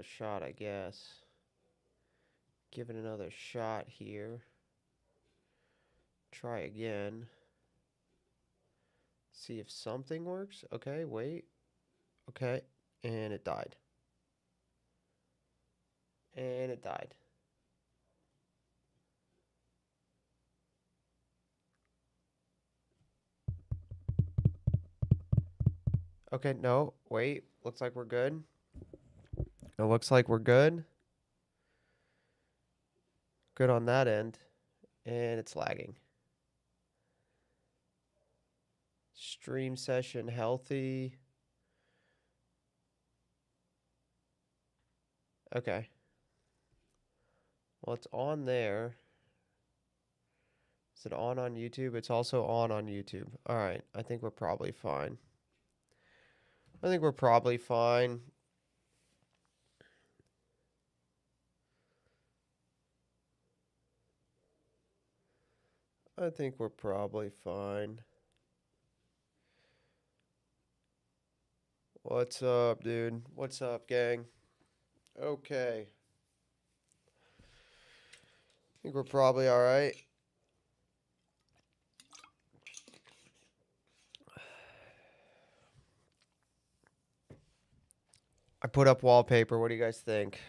shot, I guess. Give it another shot here. Try again. See if something works. Okay, wait. Okay, and it died. And it died. Okay, no, wait. Looks like we're good. It looks like we're good. Good on that end. And it's lagging. Stream session healthy. Okay. Well, it's on there. Is it on YouTube? It's also on YouTube. All right. I think we're probably fine. I think we're probably fine. I think we're probably fine. What's up, dude? What's up, gang? Okay. I think we're probably all right. I put up wallpaper. What do you guys think?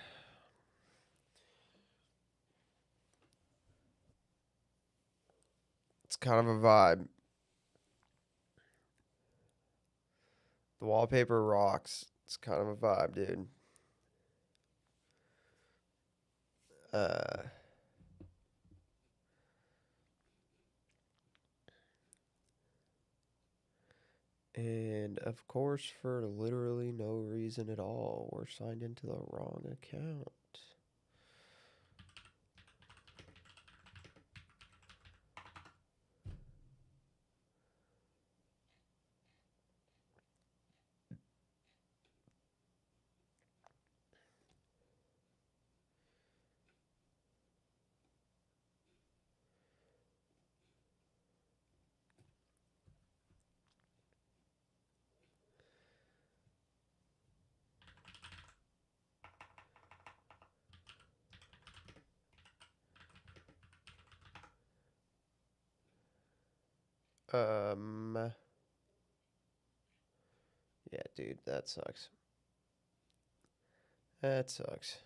It's kind of a vibe. The wallpaper rocks. It's kind of a vibe, dude. And of course, for literally no reason at all, we're signed into the wrong account. Yeah, dude, that sucks. That sucks.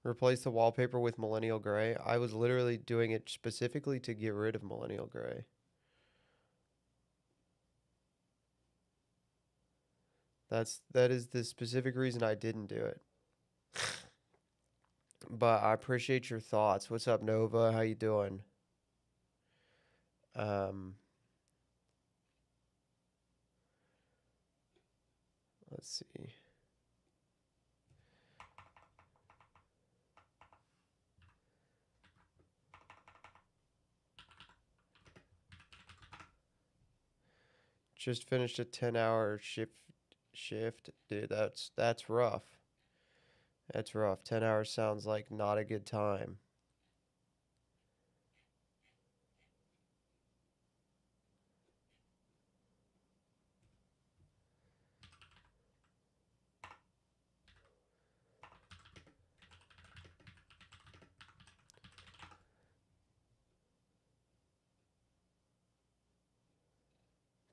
Replace the wallpaper with Millennial Gray. I was literally doing it specifically to get rid of Millennial Gray. That is the specific reason I didn't do it. But I appreciate your thoughts. What's up, Nova? How you doing? Let's see. Just finished a 10-hour shift. Dude, that's rough. That's rough. 10 hours sounds like not a good time.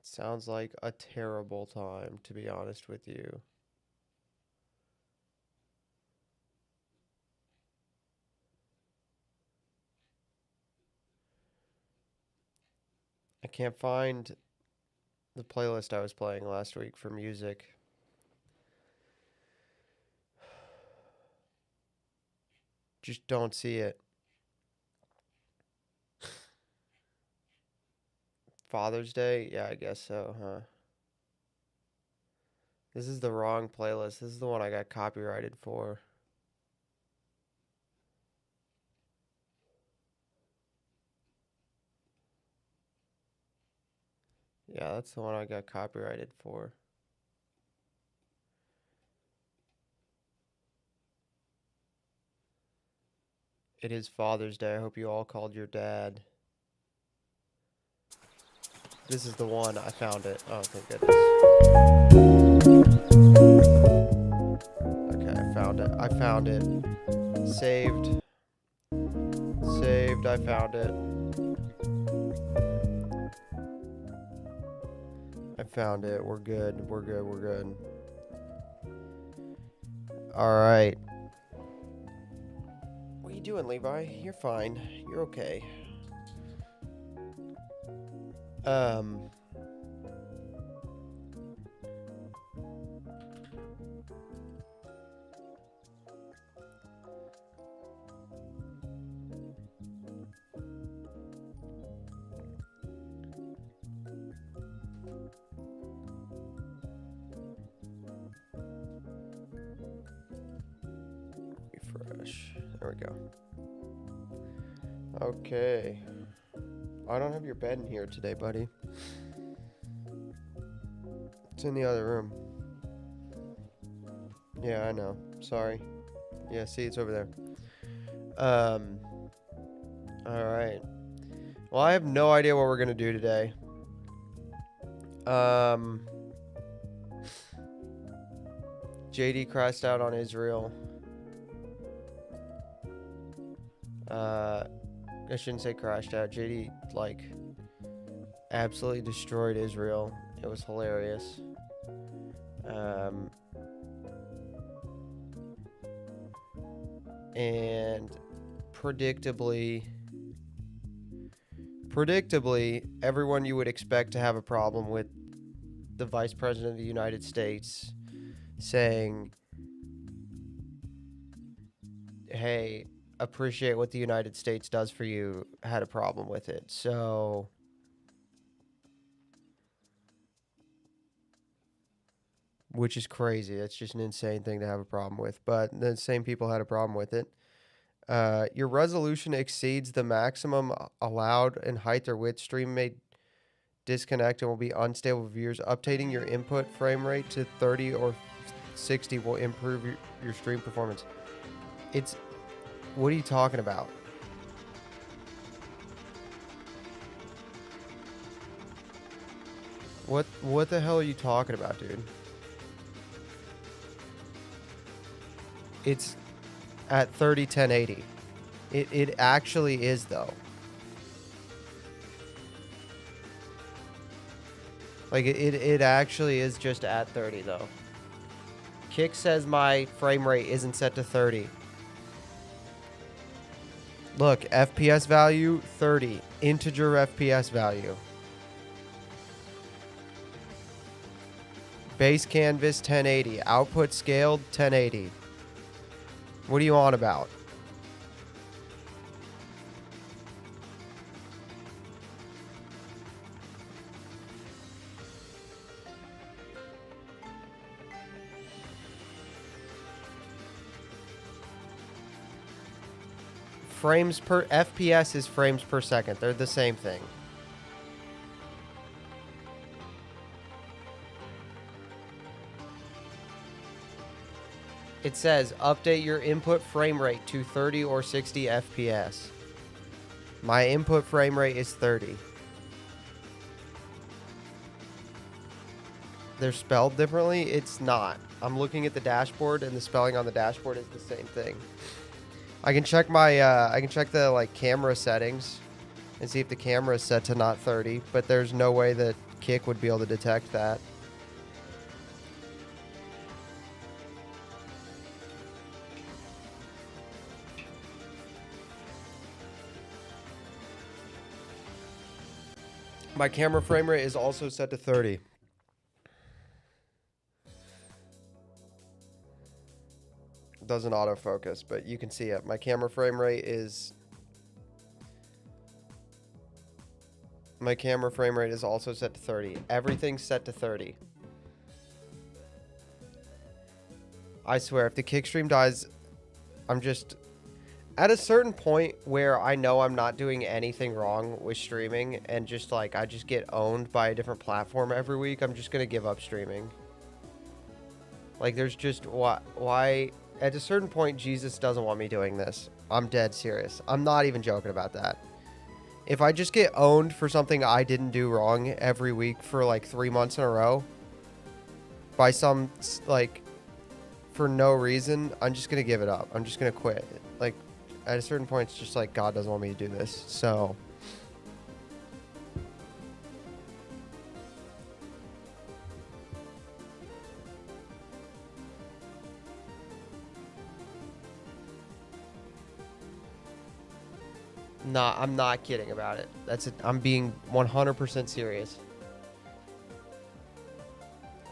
Sounds like a terrible time, to be honest with you. I can't find the playlist I was playing last week for music. Just don't see it. Father's Day? Yeah, I guess so, huh? This is the wrong playlist. This is the one I got copyrighted for. Yeah, that's the one I got copyrighted for. It is Father's Day. I hope you all called your dad. This is the one. I found it. Oh, thank goodness. Okay. found it. I found it. Saved. Saved. I found it. I found it. We're good. We're good. We're good. All right. What are you doing, Levi? You're fine. You're okay. Refresh. There we go. Okay. I don't have your bed in here today, buddy. It's in the other room. Yeah, I know. Sorry. Yeah, see, it's over there. Alright. Well, I have no idea what we're gonna do today. JD crashed out on Israel. I shouldn't say crashed out. JD, like, absolutely destroyed Israel. It was hilarious. And predictably, everyone you would expect to have a problem with the Vice President of the United States saying, hey, appreciate what the United States does for you, had a problem with it. So which is crazy. It's just an insane thing to have a problem with. But the same people had a problem with it. Your resolution exceeds the maximum allowed in height or width. Stream may disconnect and will be unstable for viewers. Updating your input frame rate to 30 or 60 will improve your stream performance. What are you talking about? What the hell are you talking about, dude? It's at 30 1080. It actually is, though. Like it actually is just at 30, though. Kick says my frame rate isn't set to 30. Look, FPS value 30, integer FPS value. Base canvas 1080, output scaled 1080. What are you on about? Frames per FPS is frames per second. They're the same thing. It says update your input frame rate to 30 or 60 FPS. My input frame rate is 30. They're spelled differently? It's not. I'm looking at the dashboard and the spelling on the dashboard is the same thing. I can check the like camera settings and see if the camera is set to not 30, but there's no way that Kick would be able to detect that. My camera frame rate is also set to 30. Doesn't autofocus, but you can see it. My camera frame rate is also set to 30. Everything's set to 30. I swear, if the kick stream dies, I'm just at a certain point where I know I'm not doing anything wrong with streaming and just like I just get owned by a different platform every week, I'm just gonna give up streaming. Like there's just why at a certain point Jesus doesn't want me doing this. I'm dead serious. I'm not even joking about that. If I just get owned for something I didn't do wrong every week for like 3 months in a row by some like for no reason, I'm just gonna give it up. I'm just gonna quit. Like, at a certain point, it's just like God doesn't want me to do this. So, nah, I'm not kidding about it. That's it. I'm being 100% serious.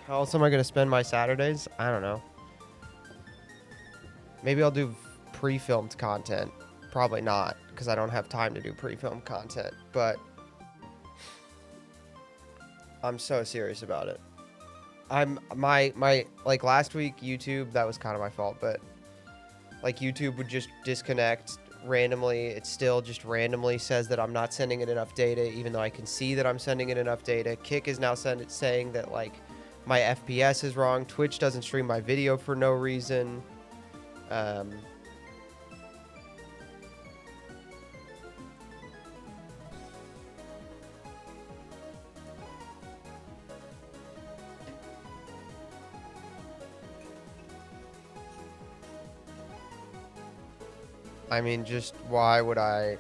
How else am I gonna spend my Saturdays? I don't know. Maybe I'll do pre-filmed content. Probably not, because I don't have time to do pre-filmed content. But I'm so serious about it. I'm my like last week YouTube, that was kind of my fault, but like YouTube would just disconnect randomly. It still just randomly says that I'm not sending it enough data, even though I can see that I'm sending it enough data. Kick is now saying that like my FPS is wrong. Twitch doesn't stream my video for no reason. I mean, just why would I?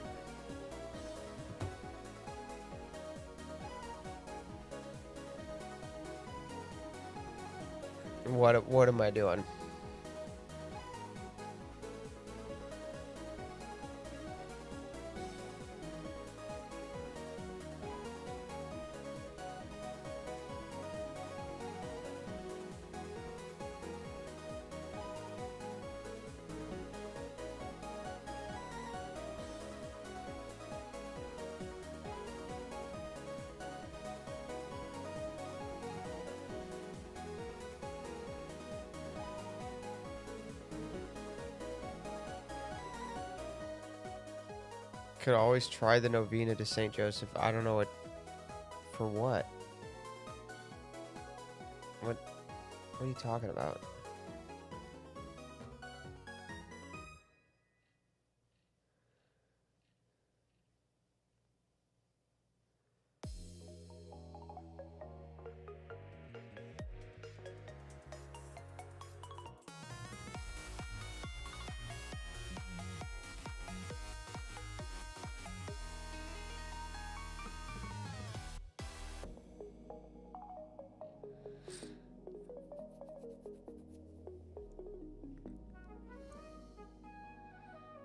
What am I doing? Could always try the novena to St. Joseph. I don't know what. For what? What are you talking about?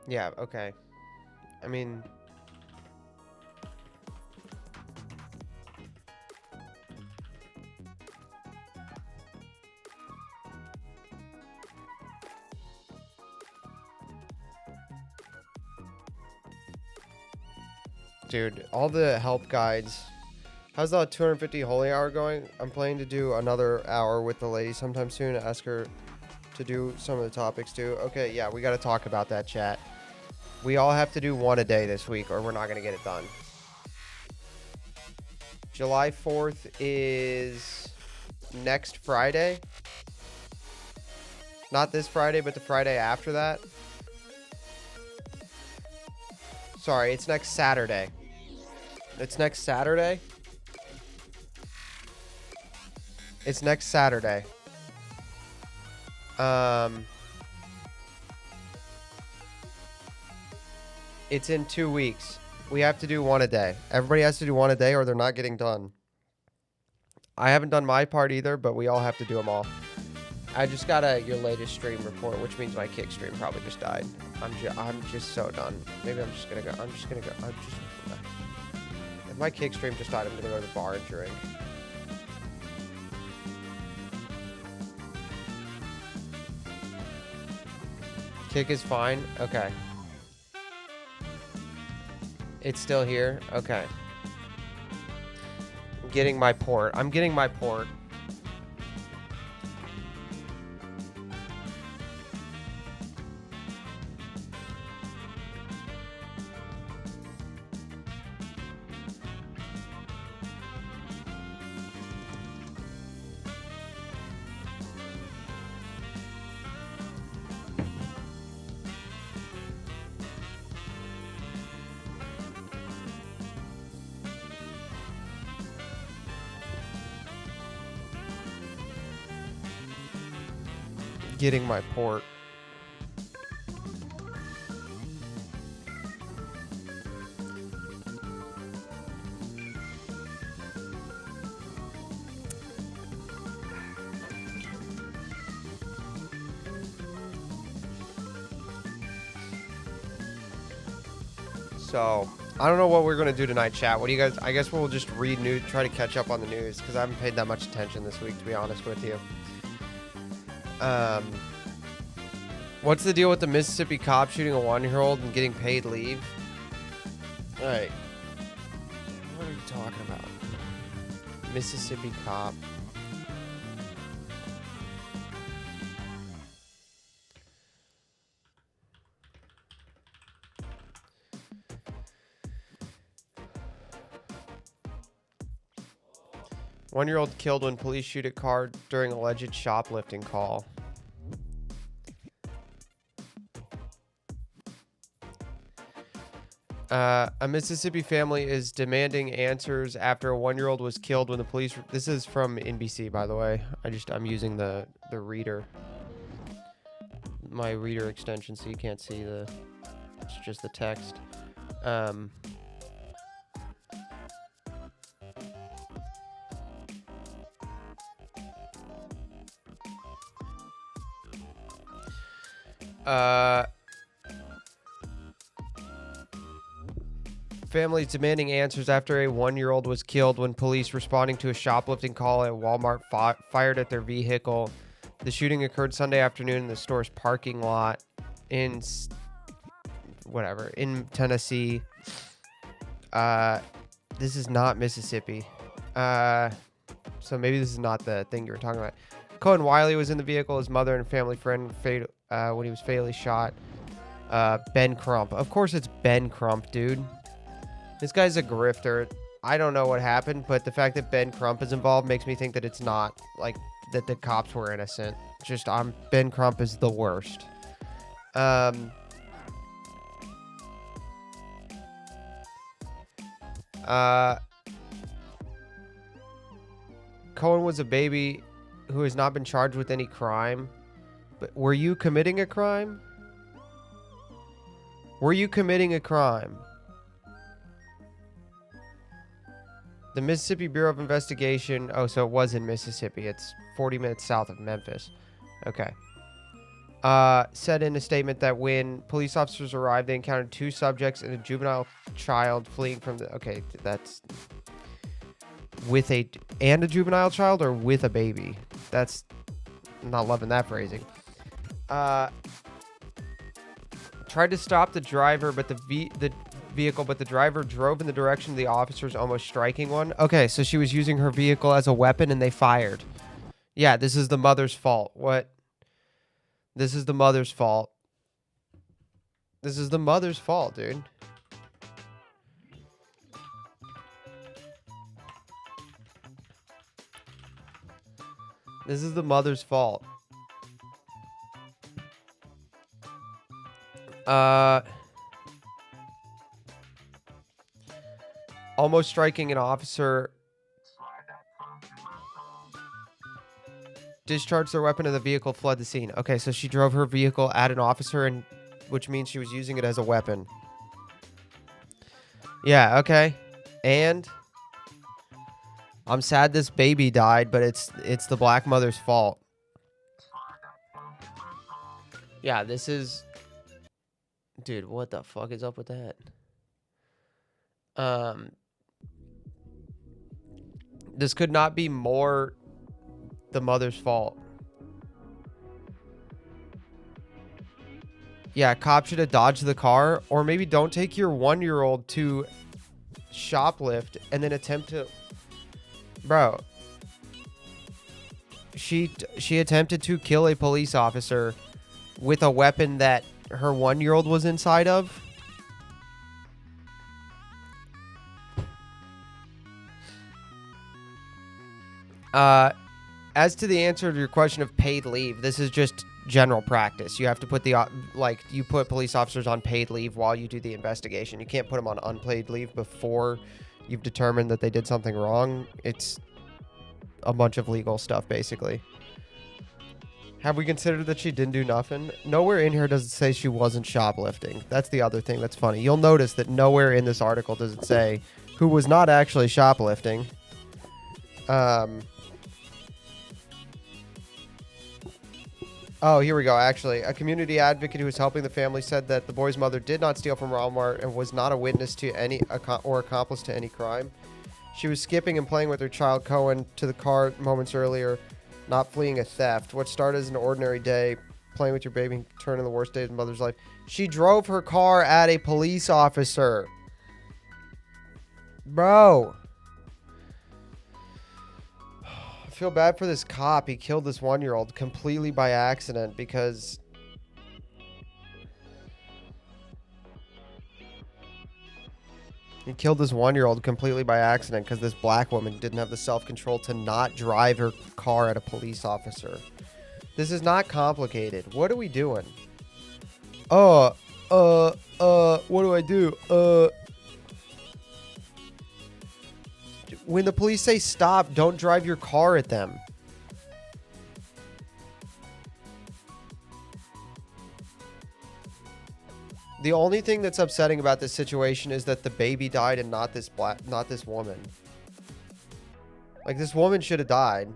Yeah, okay. I mean, dude, all the help guides. How's the 250 holy hour going? I'm planning to do another hour with the lady sometime soon. Ask her to do some of the topics too. Okay, yeah, we got to talk about that, chat. We all have to do one a day this week or we're not going to get it done. July 4th is next Friday. Not this Friday, but the Friday after that. Sorry, it's next Saturday. It's next Saturday. It's next Saturday. It's in 2 weeks. We have to do one a day. Everybody has to do one a day or they're not getting done. I haven't done my part either, but we all have to do them all. I just got your latest stream report, which means my kick stream probably just died. I'm just so done. Maybe I'm just gonna go. If my kick stream just died, I'm gonna go to the bar and drink. Kick is fine. Okay. It's still here? Okay. I'm getting my port. getting my port. So, I don't know what we're going to do tonight, chat. What do you guys... I guess we'll just read news, try to catch up on the news, because I haven't paid that much attention this week, to be honest with you. What's the deal with the Mississippi cop shooting a 1-year-old and getting paid leave? Alright. What are you talking about? Mississippi cop. One-year-old killed when police shoot at car during alleged shoplifting call. A Mississippi family is demanding answers after a 1-year-old was killed when the police... This is from NBC, by the way. I'm using the reader. My reader extension, so you can't see the... It's just the text. Families demanding answers after a 1-year-old was killed when police responding to a shoplifting call at Walmart fired at their vehicle. The shooting occurred Sunday afternoon in the store's parking lot in Tennessee. This is not Mississippi. So maybe this is not the thing you were talking about. Cohen Wiley was in the vehicle. His mother and family friend when he was fatally shot. Ben Crump. Of course it's Ben Crump, dude. This guy's a grifter. I don't know what happened, but the fact that Ben Crump is involved makes me think that it's not, like, that the cops were innocent. Just, Ben Crump is the worst. Cohen was a baby who has not been charged with any crime. But were you committing a crime? Were you committing a crime? The Mississippi Bureau of Investigation... Oh, so it was in Mississippi. It's 40 minutes south of Memphis. Okay. Said in a statement that when police officers arrived, they encountered 2 subjects and a juvenile child fleeing from the... Okay, that's... With a... And a juvenile child or with a baby? That's... I'm not loving that phrasing. Tried to stop the driver, but the vehicle, but the driver drove in the direction of the officers, almost striking one. Okay, so she was using her vehicle as a weapon and they fired. Yeah, this is the mother's fault. What? This is the mother's fault. This is the mother's fault, dude. This is the mother's fault. Almost striking an officer. Discharged their weapon in the vehicle, fled the scene. Okay, so she drove her vehicle at an officer, and which means she was using it as a weapon. Yeah, okay. And I'm sad this baby died, but it's the black mother's fault. Yeah, this is... Dude, what the fuck is up with that? This could not be more the mother's fault. Yeah, cops should have dodged the car, or maybe don't take your 1-year-old to shoplift and then attempt to... Bro. She attempted to kill a police officer with a weapon that her 1-year-old was inside of. As to the answer to your question of paid leave, this is just general practice. You have to put you put police officers on paid leave while you do the investigation. You can't put them on unpaid leave before you've determined that they did something wrong. It's a bunch of legal stuff, basically. Have we considered that she didn't do nothing? Nowhere in here does it say she wasn't shoplifting. That's the other thing that's funny. You'll notice that nowhere in this article does it say who was not actually shoplifting. Oh, here we go. Actually, a community advocate who was helping the family said that the boy's mother did not steal from Walmart and was not a witness to any or accomplice to any crime. She was skipping and playing with her child Cohen to the car moments earlier, not fleeing a theft. What started as an ordinary day, playing with your baby, turned in the worst day of the mother's life. She drove her car at a police officer. Bro. I feel bad for this cop. He killed this 1-year-old completely by accident because... He killed this 1-year-old completely by accident because this black woman didn't have the self-control to not drive her car at a police officer. This is not complicated. What are we doing? What do I do? When the police say stop, don't drive your car at them. The only thing that's upsetting about this situation is that the baby died and not this woman. Like, this woman should have died.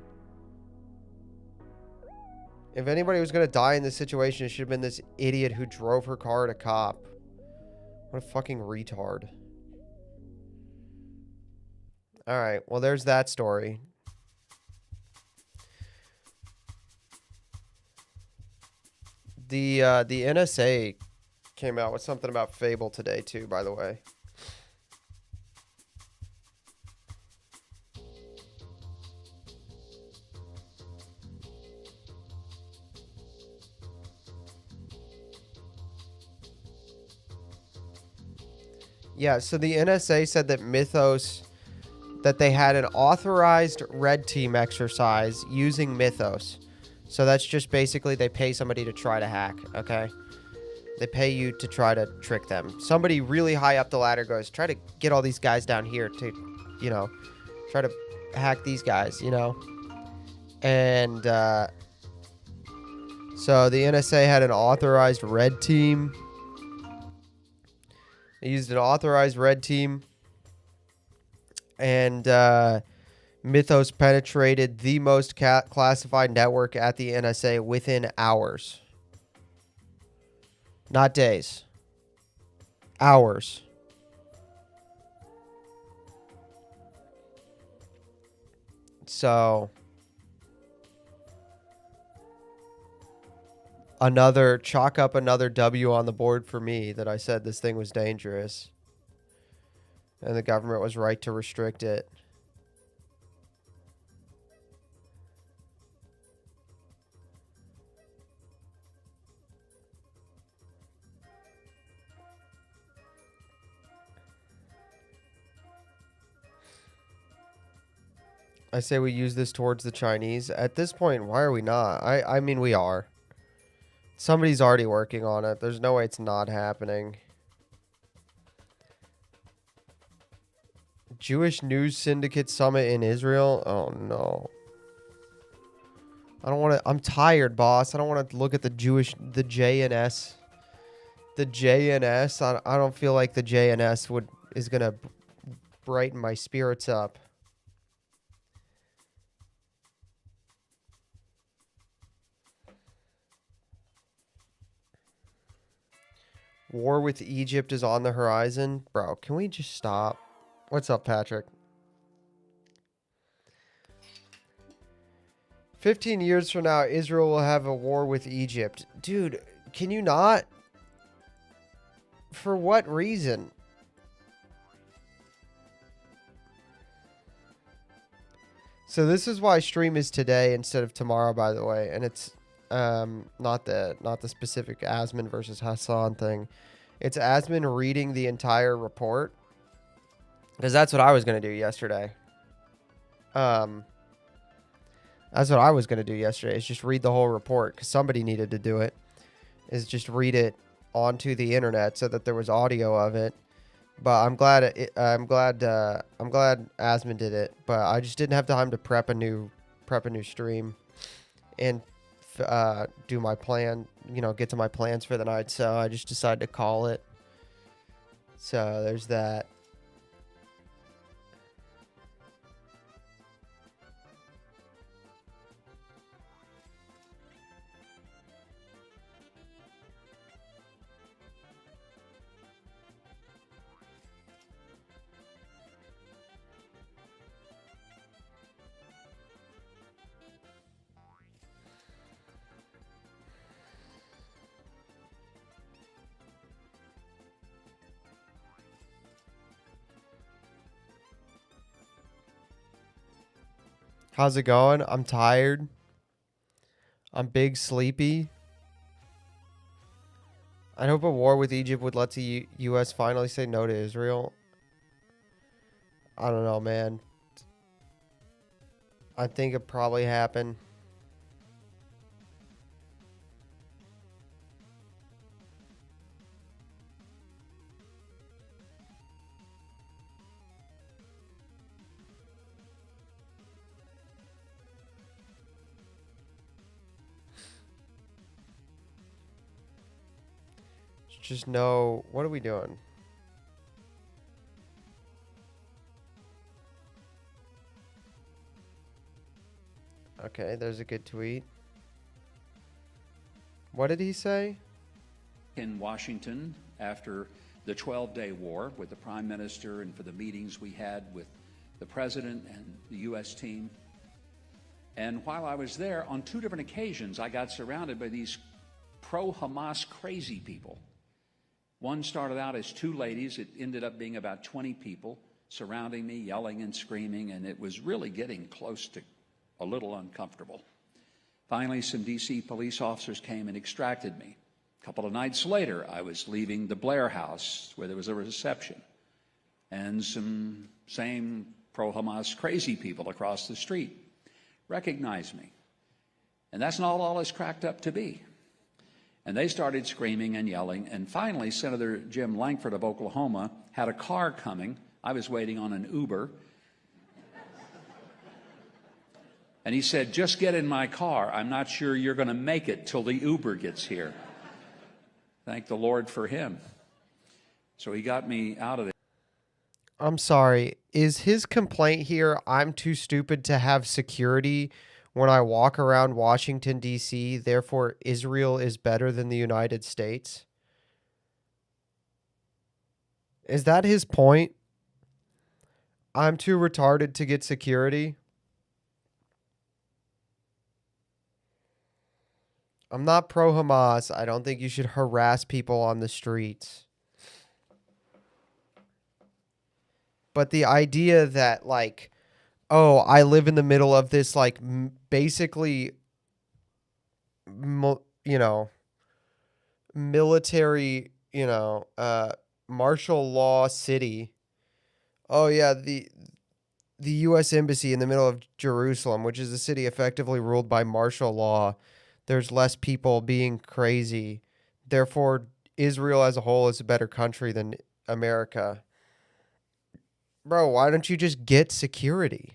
If anybody was going to die in this situation, it should have been this idiot who drove her car at a cop. What a fucking retard. Alright, well, there's that story. The NSA came out with something about Fable today, too, by the way. Yeah, so the NSA said that Mythos, that they had an authorized red team exercise using Mythos. So that's just basically they pay somebody to try to hack, okay? They pay you to try to trick them. Somebody really high up the ladder goes, try to get all these guys down here to, you know, try to hack these guys, you know? And so the NSA had an authorized red team. They used an authorized red team. And Mythos penetrated the most classified network at the NSA within hours. Not days. Hours. So, chalk up another W on the board for me that I said this thing was dangerous. And the government was right to restrict it. I say we use this towards the Chinese. At this point, why are we not? I mean, we are. Somebody's already working on it. There's no way it's not happening. Jewish News Syndicate Summit in Israel? Oh, no. I don't want to... I'm tired, boss. I don't want to look at the JNS. The JNS. I don't feel like the JNS is going to brighten my spirits up. War with Egypt is on the horizon. Bro, can we just stop? What's up, Patrick? 15 years from now, Israel will have a war with Egypt. Dude, can you not? For what reason? So this is why stream is today instead of tomorrow, by the way. And it's not the specific Asman versus Hassan thing. It's Asman reading the entire report. Because that's what I was going to do yesterday. That's what I was going to do yesterday, is just read the whole report. Because somebody needed to do it. Is just read it onto the internet so that there was audio of it. But I'm glad Asman did it. But I just didn't have time to prep a new stream. And do my plan, get to my plans for the night. So I just decided to call it. So there's that. How's it going? I'm tired. I'm big sleepy. I hope a war with Egypt would let the U.S. finally say no to Israel. I don't know, man. I think it probably happened. Just know, what are we doing? Okay, there's a good tweet. What did he say? In Washington after the 12-day war with the Prime Minister and for the meetings we had with the President and the U.S. team. And while I was there, on 2 different occasions, I got surrounded by these pro-Hamas crazy people. One started out as 2 ladies. It ended up being about 20 people surrounding me, yelling and screaming, and it was really getting close to a little uncomfortable. Finally, some D.C. police officers came and extracted me. A couple of nights later, I was leaving the Blair House, where there was a reception, and some same pro-Hamas crazy people across the street recognized me. And that's not all it's cracked up to be. And they started screaming and yelling, and finally, Senator Jim Lankford of Oklahoma had a car coming. I was waiting on an Uber. And he said, "Just get in my car. I'm not sure you're going to make it till the Uber gets here." Thank the Lord for him. So he got me out of there. I'm sorry. Is his complaint here, I'm too stupid to have security when I walk around Washington, D.C., therefore Israel is better than the United States? Is that his point? I'm too retarded to get security? I'm not pro-Hamas. I don't think you should harass people on the streets. But the idea that, like, oh, I live in the middle of this, like, basically, military, martial law city. Oh, yeah, the U.S. Embassy in the middle of Jerusalem, which is a city effectively ruled by martial law. There's less people being crazy. Therefore, Israel as a whole is a better country than America. Bro, why don't you just get security?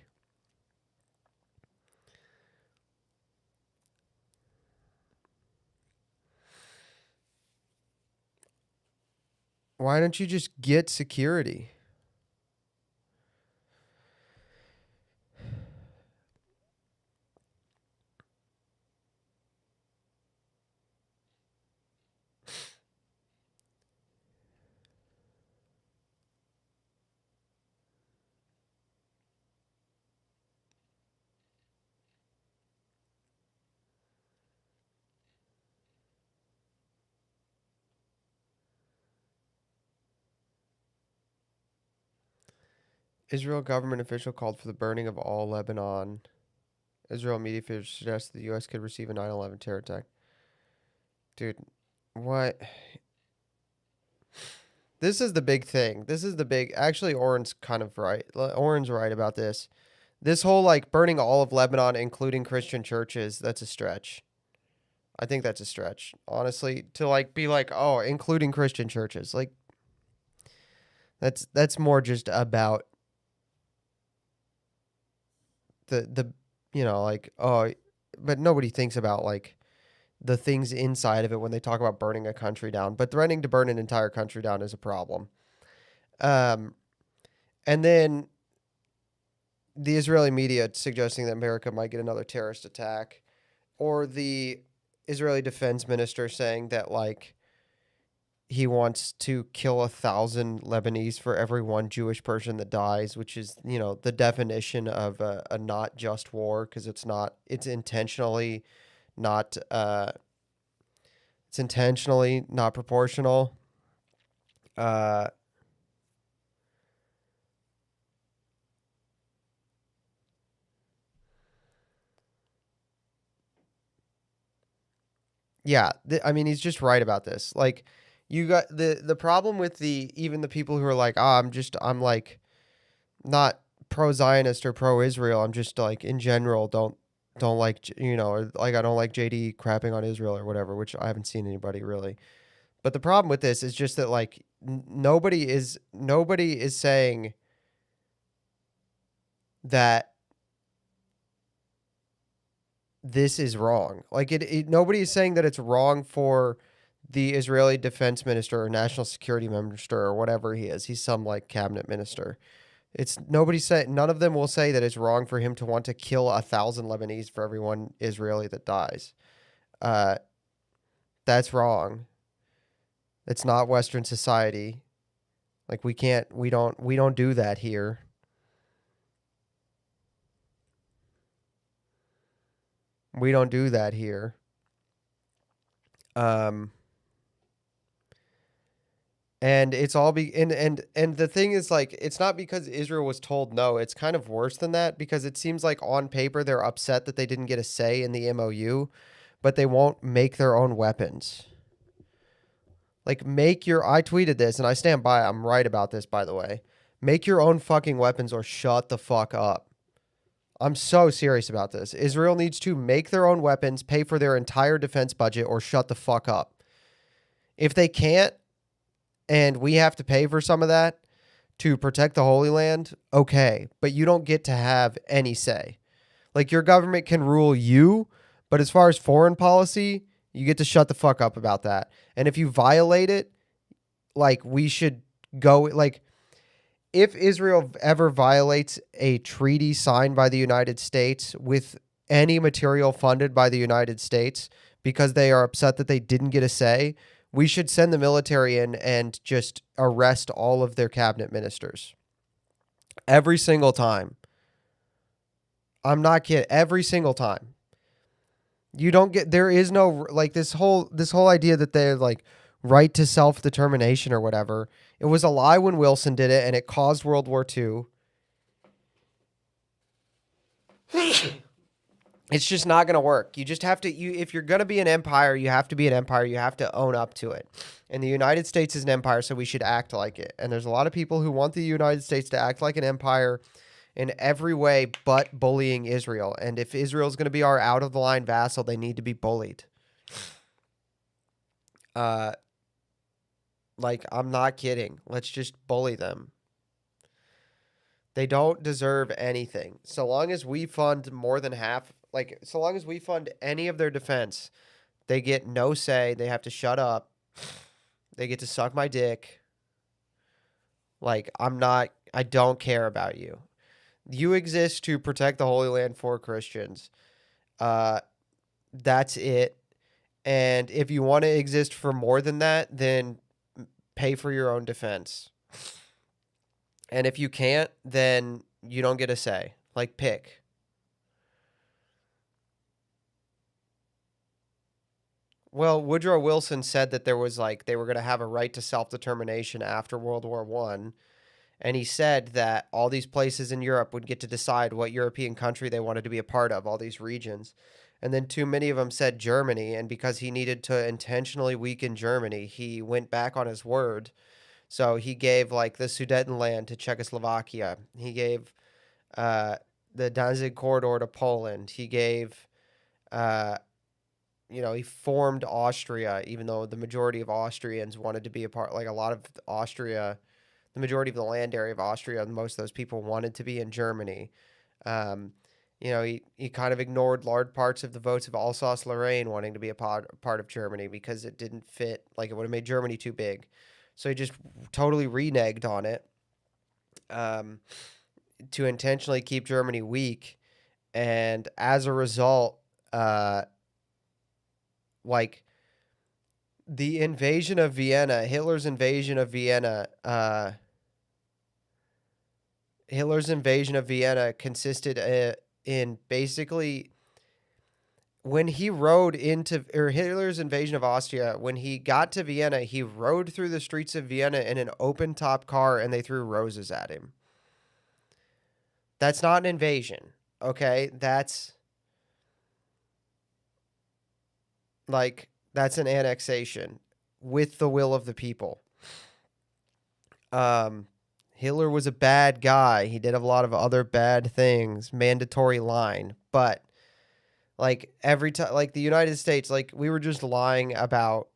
Why don't you just get security? Israel government official called for the burning of all Lebanon. Israel media figures suggest the U.S. could receive a 9/11 terror attack. Dude, what? This is the big thing. This is the big... Actually, Oren's kind of right. Oren's right about this. This whole, like, burning all of Lebanon, including Christian churches, that's a stretch. I think that's a stretch. Honestly, to, like, be like, oh, including Christian churches. Like, that's more just about the like, oh, but nobody thinks about, like, the things inside of it when they talk about burning a country down. But threatening to burn an entire country down is a problem. Um, and then the Israeli media suggesting that America might get another terrorist attack, or the Israeli defense minister saying that like he wants to kill 1,000 Lebanese for every one Jewish person that dies, which is, the definition of a not just war, because it's intentionally not, not proportional. Uh, yeah, I mean, he's just right about this. Like, you got the problem with even the people who are like, I'm like not pro Zionist or pro Israel. I'm just like in general don't like or like I don't like JD crapping on Israel or whatever, which I haven't seen anybody really. But the problem with this is just that like nobody is saying that this is wrong. Like nobody is saying that it's wrong for the Israeli defense minister or national security minister or whatever he is. He's some like cabinet minister. It's nobody say none of them will say that it's wrong for him to want to kill 1,000 Lebanese for every one Israeli that dies. Uh, that's wrong. It's not Western society. Like we don't do that here. We don't do that here. Um, and it's all and the thing is like it's not because Israel was told no. It's kind of worse than that because it seems like on paper they're upset that they didn't get a say in the MOU, but they won't make their own weapons. Like I tweeted this and I stand by it. I'm right about this, by the way. Make your own fucking weapons or shut the fuck up. I'm so serious about this. Israel needs to make their own weapons, pay for their entire defense budget, or shut the fuck up. If they can't, and we have to pay for some of that to protect the Holy Land, okay, but you don't get to have any say. Like your government can rule you, but as far as foreign policy, you get to shut the fuck up about that. And if you violate it, like we should go like if Israel ever violates a treaty signed by the United States with any material funded by the United States because they are upset that they didn't get a say, we should send the military in and just arrest all of their cabinet ministers. Every single time. I'm not kidding. Every single time. You don't get there is no like this whole idea that they're like right to self-determination or whatever. It was a lie when Wilson did it and it caused World War II. It's just not going to work. You just have to if you're going to be an empire, you have to be an empire. You have to own up to it. And the United States is an empire, so we should act like it. And there's a lot of people who want the United States to act like an empire in every way but bullying Israel. And if Israel's going to be our out of the line vassal, they need to be bullied. Like I'm not kidding. Let's just bully them. They don't deserve anything. So long as we fund more than half, like so long as we fund any of their defense, they get no say. They have to shut up. They get to suck my dick. Like I don't care about you. You exist to protect the Holy Land for Christians. That's it. And if you want to exist for more than that, then pay for your own defense. And if you can't, then you don't get a say. Like, pick. Well, Woodrow Wilson said that there was like they were going to have a right to self-determination after World War One, and he said that all these places in Europe would get to decide what European country they wanted to be a part of, all these regions. And then too many of them said Germany, and because he needed to intentionally weaken Germany, he went back on his word. So he gave like the Sudetenland to Czechoslovakia. He gave uh, the Danzig corridor to Poland. He gave, uh, he formed Austria, even though the majority of Austrians wanted to be a part. Like a lot of Austria, the majority of the land area of Austria, most of those people wanted to be in Germany. Um, He kind of ignored large parts of the votes of Alsace-Lorraine wanting to be a part of Germany because it didn't fit, like it would have made Germany too big. So he just totally reneged on it, um, to intentionally keep Germany weak. And as a result, uh, like the invasion of Vienna, Hitler's invasion of Vienna consisted in basically when he rode into, or Hitler's invasion of Austria, when he got to Vienna, he rode through the streets of Vienna in an open top car and they threw roses at him. That's not an invasion, okay? That's an annexation with the will of the people. Um, Hitler was a bad guy. He did a lot of other bad things. Mandatory line, but like every time, like the United States, like we were just lying about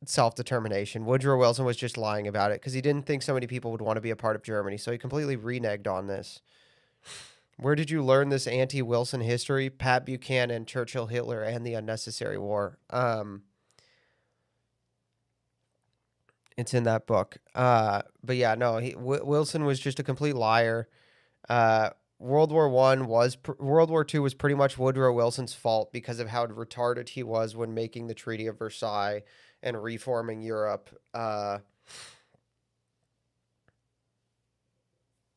self-determination. Woodrow Wilson was just lying about it because he didn't think so many people would want to be a part of Germany. So he completely reneged on this. Where did you learn this anti-Wilson history? Pat Buchanan, Churchill, Hitler, and the Unnecessary War. It's in that book. But yeah, no, Wilson was just a complete liar. Uh, World War II was pretty much Woodrow Wilson's fault because of how retarded he was when making the Treaty of Versailles and reforming Europe.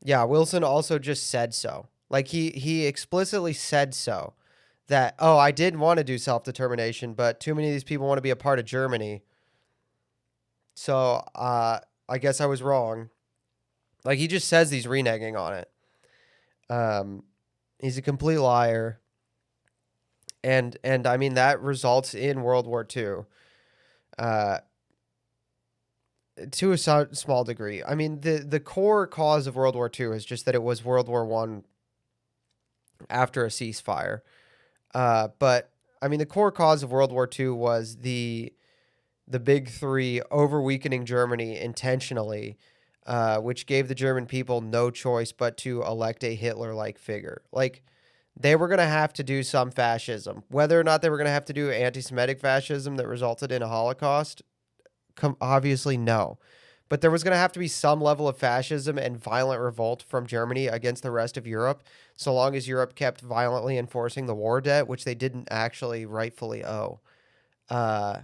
Yeah, Wilson also just said so. Like he explicitly said so that, oh, I did want to do self-determination, but too many of these people want to be a part of Germany. So, I guess I was wrong. Like he just says he's reneging on it. Um, he's a complete liar. And I mean that results in World War II. Uh, to a small degree. I mean the core cause of World War II is just that it was World War One after a ceasefire. But I mean the core cause of World War II was the big three over weakening Germany intentionally, which gave the German people no choice but to elect a Hitler-like figure. Like they were going to have to do some fascism, whether or not they were going to have to do anti-Semitic fascism that resulted in a Holocaust. Obviously, no. But there was going to have to be some level of fascism and violent revolt from Germany against the rest of Europe, so long as Europe kept violently enforcing the war debt, which they didn't actually rightfully owe. Uh,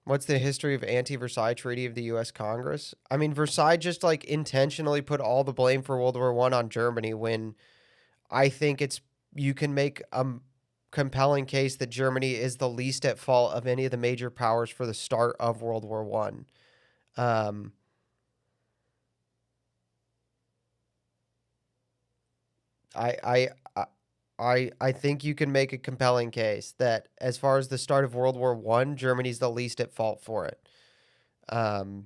what's the history of anti-Versailles Treaty of the U.S. Congress? I mean, Versailles just like intentionally put all the blame for World War One on Germany when I think you can make a compelling case that Germany is the least at fault of any of the major powers for the start of World War One. Um, I, I, I think you can make a compelling case that as far as the start of World War One, Germany's the least at fault for it. Um,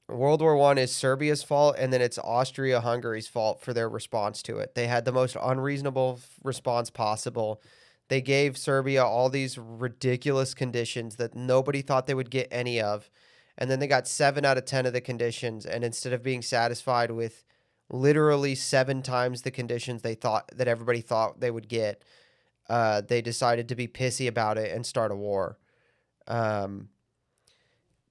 World War One is Serbia's fault, and then it's Austria-Hungary's fault for their response to it. They had the most unreasonable response possible. They gave Serbia all these ridiculous conditions that nobody thought they would get any of, and then they got 7 out of 10 of the conditions. And instead of being satisfied with literally 7 times the conditions they thought that everybody thought they would get, they decided to be pissy about it and start a war. Um,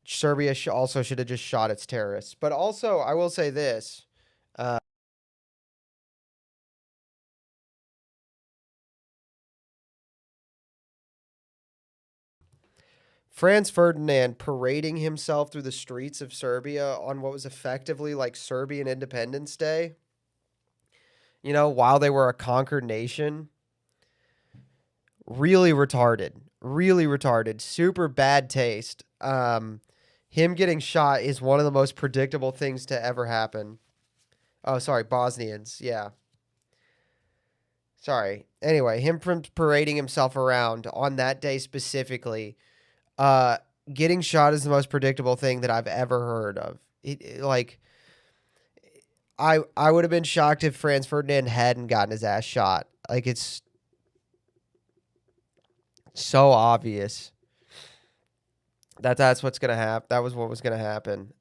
Serbia also should have just shot its terrorists. But also, I will say this. Uh, Franz Ferdinand parading himself through the streets of Serbia on what was effectively like Serbian Independence Day, while they were a conquered nation, really retarded. Really retarded. Super bad taste. Him getting shot is one of the most predictable things to ever happen. Oh, sorry, Bosnians. Yeah. Sorry. Anyway, him parading himself around on that day specifically, uh, getting shot is the most predictable thing that I've ever heard of. Like, I would have been shocked if Franz Ferdinand hadn't gotten his ass shot. Like, it's so obvious. That's what's gonna happen. That was what was gonna happen.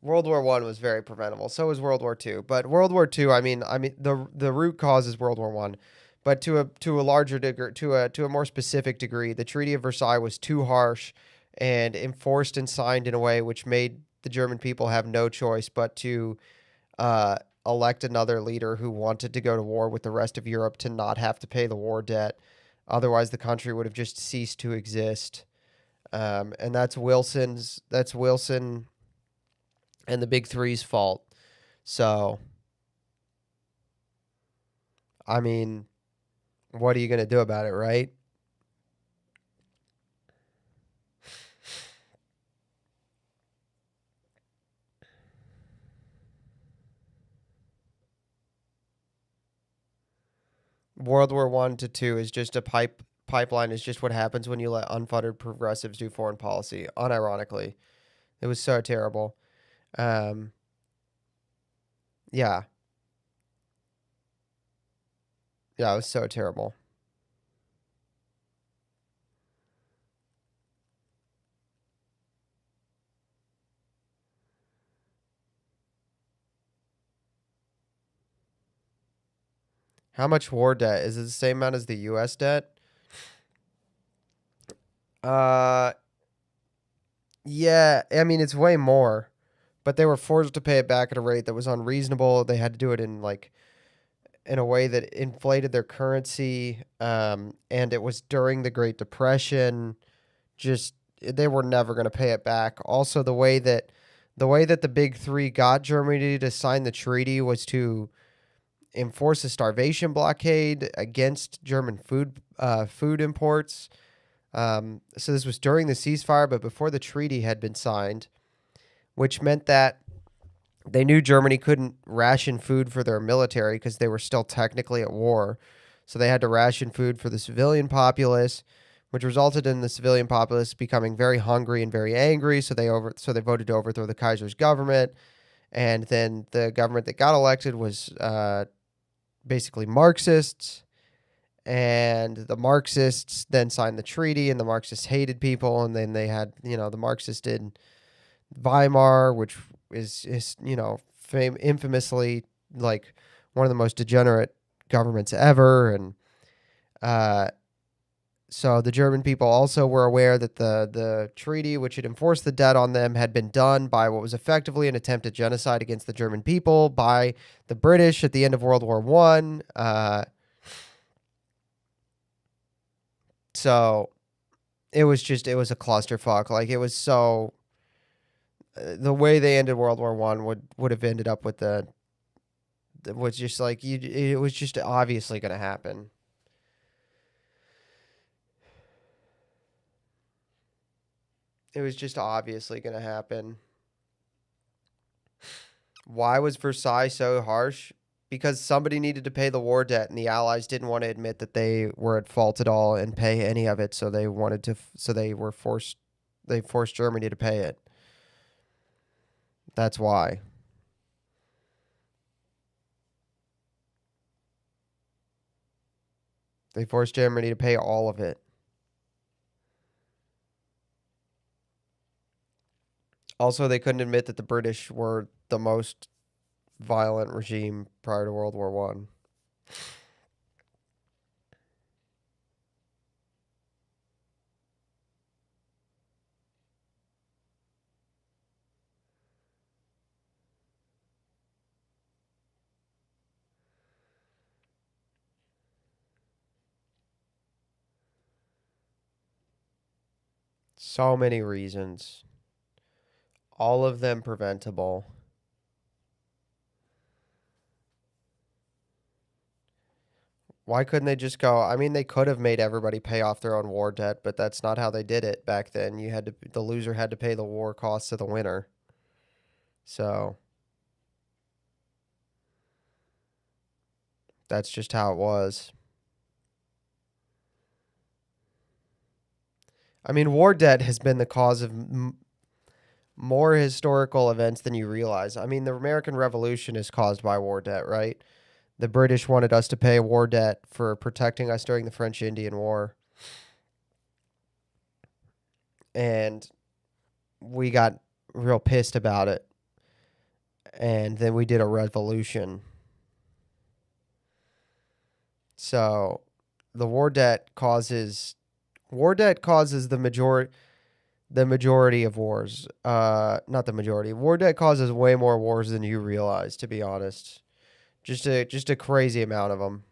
World War One was very preventable. So was World War Two. But World War Two, I mean, the root cause is World War One. But to a larger degree, to a more specific degree, the Treaty of Versailles was too harsh and enforced and signed in a way which made the German people have no choice but to uh, elect another leader who wanted to go to war with the rest of Europe to not have to pay the war debt. Otherwise, the country would have just ceased to exist. And that's Wilson and the Big Three's fault. So, I mean, what are you going to do about it, right? World War One to two is just a pipeline. Is just what happens when you let unfettered progressives do foreign policy. Unironically, it was so terrible. Um, yeah, yeah, it was so terrible. How much war debt is it? The same amount as the U.S. debt? Uh, yeah. I mean, it's way more, but they were forced to pay it back at a rate that was unreasonable. They had to do it in a way that inflated their currency. And it was during the Great Depression. Just they were never going to pay it back. Also, the way that the Big Three got Germany to sign the treaty was to enforce a starvation blockade against German food imports. So this was during the ceasefire, but before the treaty had been signed, which meant that they knew Germany couldn't ration food for their military because they were still technically at war. So they had to ration food for the civilian populace, which resulted in the civilian populace becoming very hungry and very angry. So they voted to overthrow the Kaiser's government, and then the government that got elected was basically Marxists. And the Marxists then signed the treaty, and the Marxists hated people, and then they had, the Marxists did Weimar, which is infamously like one of the most degenerate governments ever. And uh, so the German people also were aware that the treaty, which had enforced the debt on them, had been done by what was effectively an attempted genocide against the German people by the British at the end of World War One. So it was a clusterfuck. Like it was so the way they ended World War One would have ended up with was just like you. It was just obviously going to happen. It was just obviously going to happen. Why was Versailles so harsh? Because somebody needed to pay the war debt, and the Allies didn't want to admit that they were at fault at all and pay any of it. So they wanted to. So they were forced. They forced Germany to pay it. That's why. They forced Germany to pay all of it. Also, they couldn't admit that the British were the most violent regime prior to World War One. So many reasons, all of them preventable. Why couldn't they just go? I mean, they could have made everybody pay off their own war debt, but that's not how they did it back then. The loser had to pay the war costs of the winner. So that's just how it was. I mean, war debt has been the cause of more historical events than you realize. I mean, the American Revolution is caused by war debt, right? The British wanted us to pay war debt for protecting us during the French Indian War. and we got real pissed about it. And then we did a revolution. So the war debt causes the majority of wars. Not the majority. War debt causes way more wars than you realize, to be honest. Just a crazy amount of them.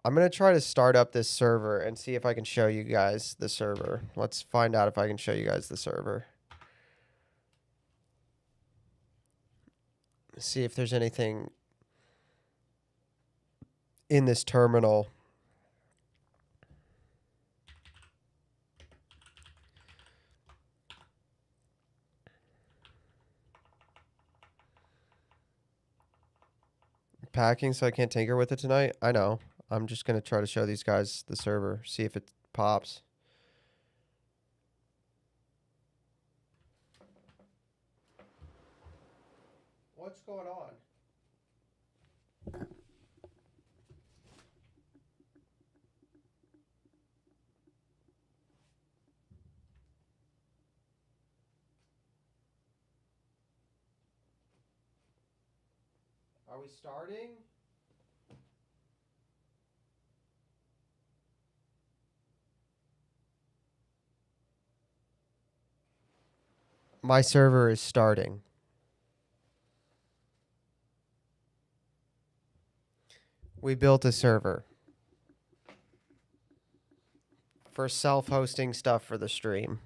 I'm going to try to start up this server and see if I can show you guys the server. Let's find out if I can show you guys the server. See if there's anything in this terminal. Packing so I can't tinker with it tonight? I know. I'm just going to try to show these guys the server. See if it pops. What's going on? Are we starting? My server is starting. We built a server for self-hosting stuff for the stream.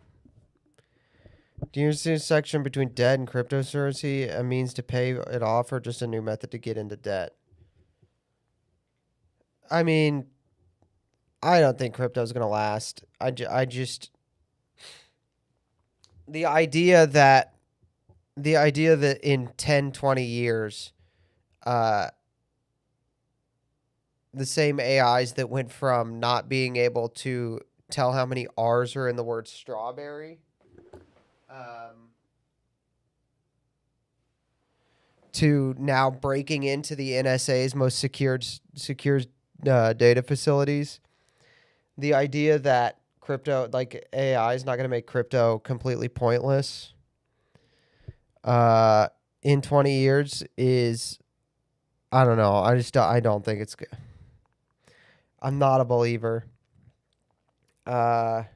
Do you see a section between debt and cryptocurrency, a means to pay it off, or just a new method to get into debt? I mean, I don't think crypto's going to last. I just the idea that in 10, 20 years, the same AIs that went from not being able to tell how many R's are in the word strawberry, to now breaking into the NSA's most secured data facilities. The idea that crypto, like AI, is not going to make crypto completely pointless in 20 years is, I don't know. I don't think it's good. I'm not a believer. I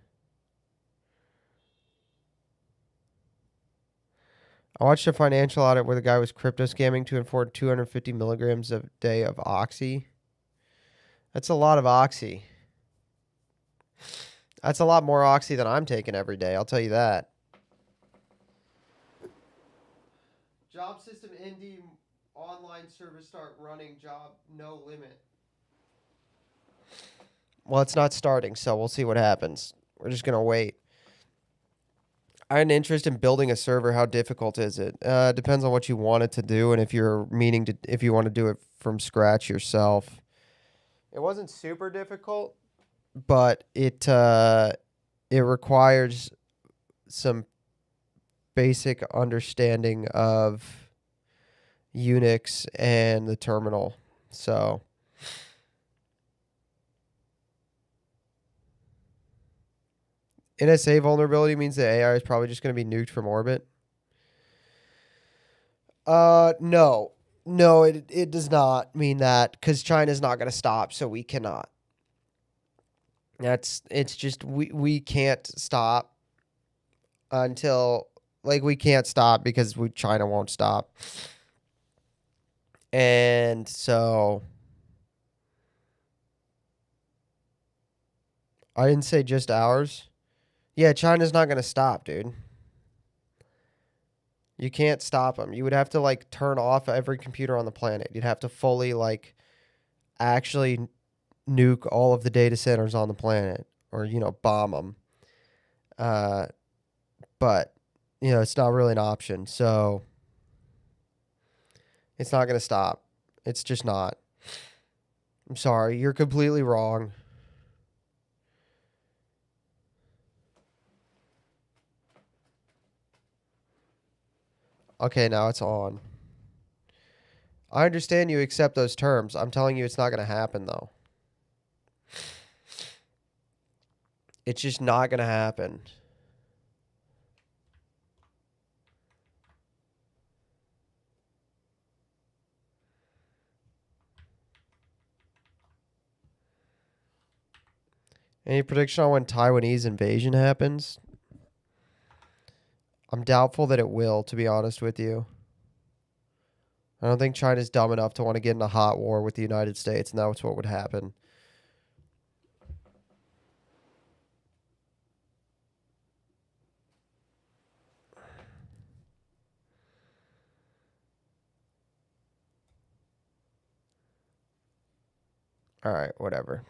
watched a financial audit where the guy was crypto scamming to afford 250 milligrams a day of oxy. That's a lot of oxy. That's a lot more oxy than I'm taking every day. I'll tell you that. Job system ND online service start running job no limit. Well, it's not starting, so we'll see what happens. We're just gonna wait. I had an interest in building a server. How difficult is it? Depends on what you want it to do and if if you want to do it from scratch yourself. It wasn't super difficult, but it requires some basic understanding of Unix and the terminal. So NSA vulnerability means the AI is probably just going to be nuked from orbit. No. No, it does not mean that, because China's not going to stop, so we cannot. It's just we can't stop until, like, we can't stop because China won't stop. And so I didn't say just ours. Yeah, China's not going to stop, dude. You can't stop them. You would have to, like, turn off every computer on the planet. You'd have to fully, like, actually nuke all of the data centers on the planet, or, bomb them. But, it's not really an option. So it's not going to stop. It's just not. I'm sorry. You're completely wrong. Okay, now it's on. I understand you accept those terms. I'm telling you it's not going to happen, though. It's just not going to happen. Any prediction on when Taiwanese invasion happens? I'm doubtful that it will, to be honest with you. I don't think China's dumb enough to want to get in a hot war with the United States, and that's what would happen. All right, whatever.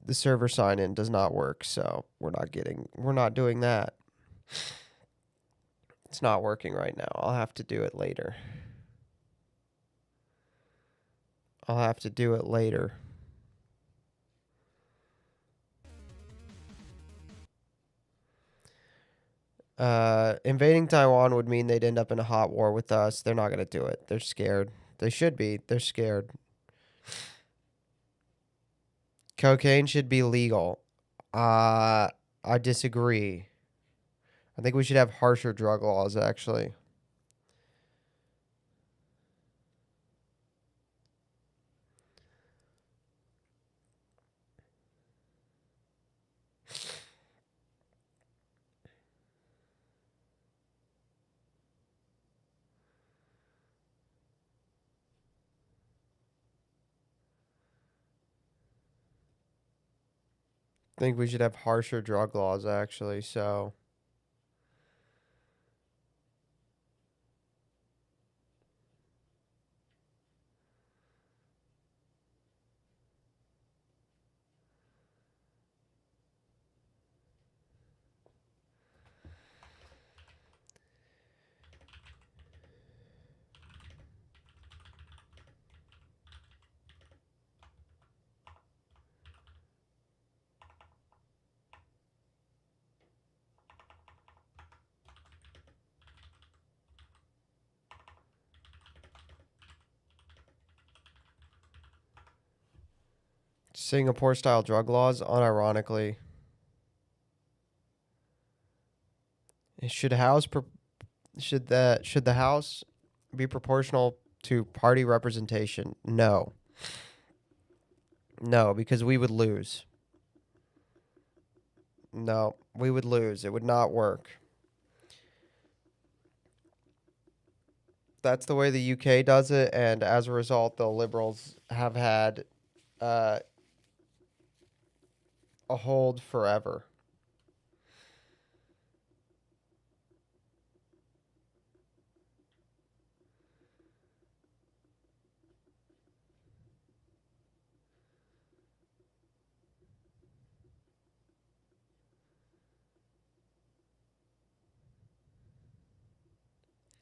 The server sign in does not work, so we're not doing that. It's not working right now. I'll have to do it later. I'll have to do it later. Invading Taiwan would mean they'd end up in a hot war with us. They're not going to do it. They're scared. They should be. They're scared. Cocaine should be legal. I disagree. I think we should have harsher drug laws, actually. I think we should have harsher drug laws, actually, so... Singapore-style drug laws, unironically, should the House be proportional to party representation? No. No, because we would lose. No, we would lose. It would not work. That's the way the UK does it, and as a result, the Liberals have had uh, a hold forever.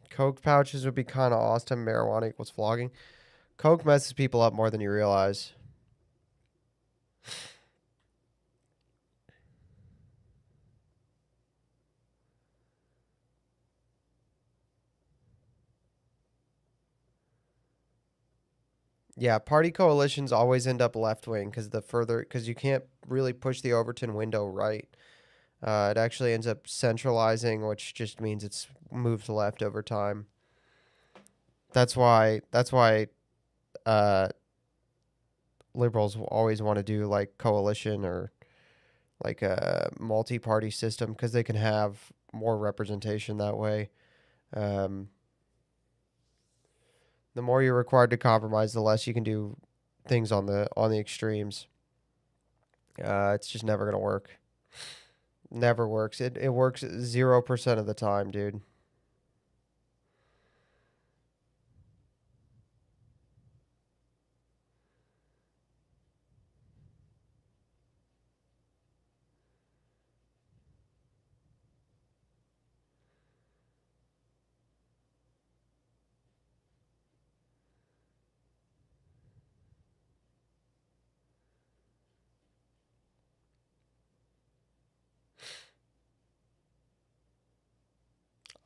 Coke pouches would be kind of awesome. Marijuana equals flogging. Coke messes people up more than you realize. Yeah, party coalitions always end up left wing because you can't really push the Overton window right. It actually ends up centralizing, which just means it's moved left over time. That's why uh, liberals always want to do like coalition or like a multi-party system because they can have more representation that way. Um, the more you're required to compromise, the less you can do things on the extremes. It's just never gonna work. Never works. It works 0% of the time, dude.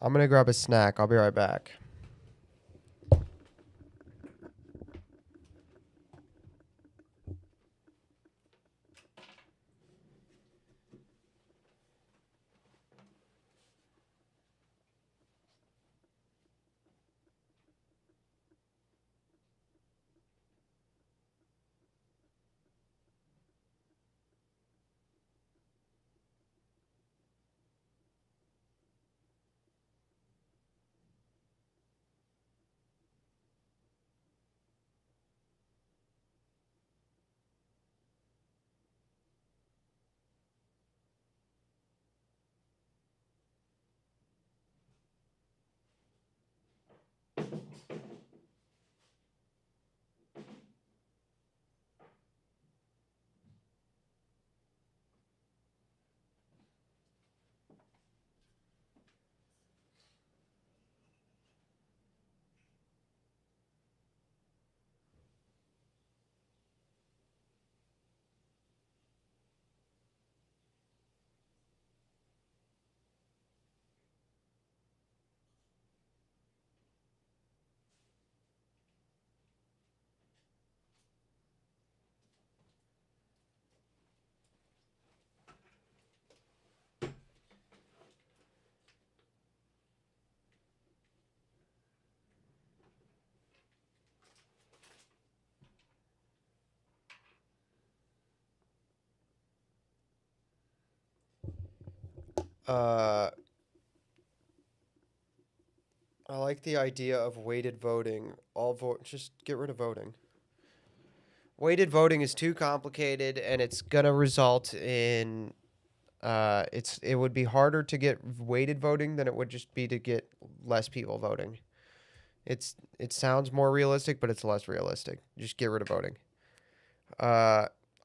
I'm gonna grab a snack. I'll be right back. Uh, I like the idea of weighted voting. All vote, just get rid of voting. Weighted voting is too complicated, and it's gonna result in it would be harder to get weighted voting than it would just be to get less people voting. It sounds more realistic, but it's less realistic. Just get rid of voting.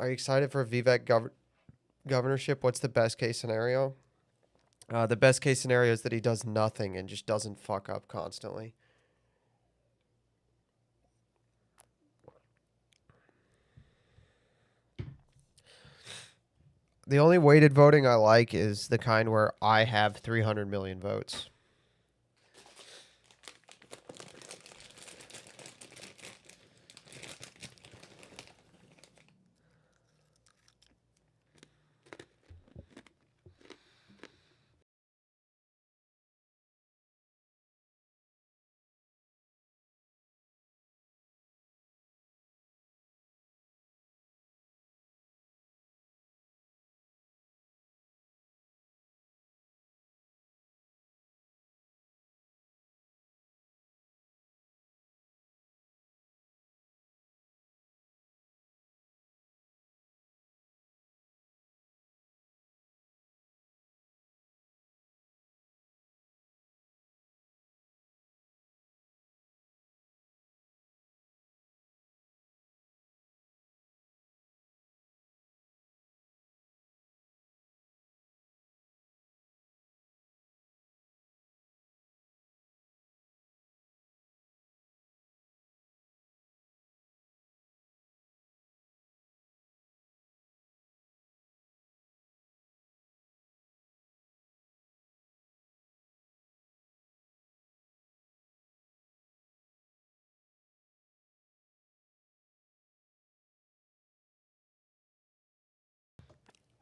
Are you excited for Vivek governorship? What's the best case scenario? The best case scenario is that he does nothing and just doesn't fuck up constantly. The only weighted voting I like is the kind where I have 300 million votes.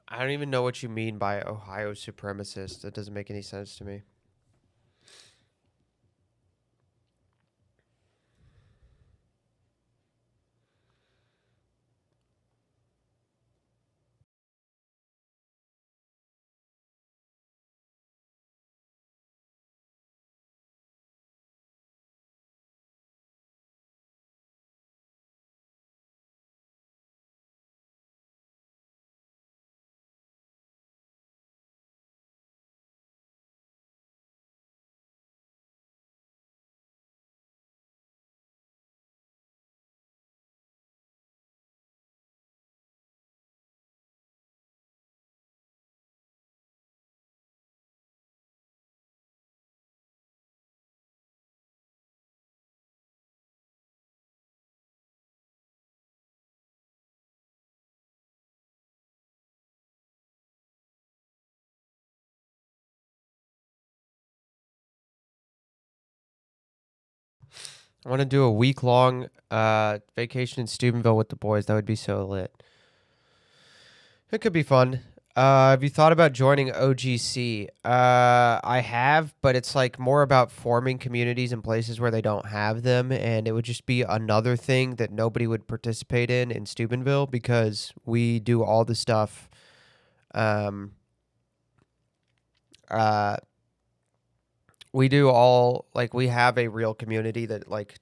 I don't even know what you mean by Ohio supremacist. That doesn't make any sense to me. I want to do a week long vacation in Steubenville with the boys. That would be so lit. It could be fun. Have you thought about joining OGC? I have, but it's like more about forming communities in places where they don't have them, and it would just be another thing that nobody would participate in Steubenville because we do all the stuff. Um, uh, we do all like we have a real community that like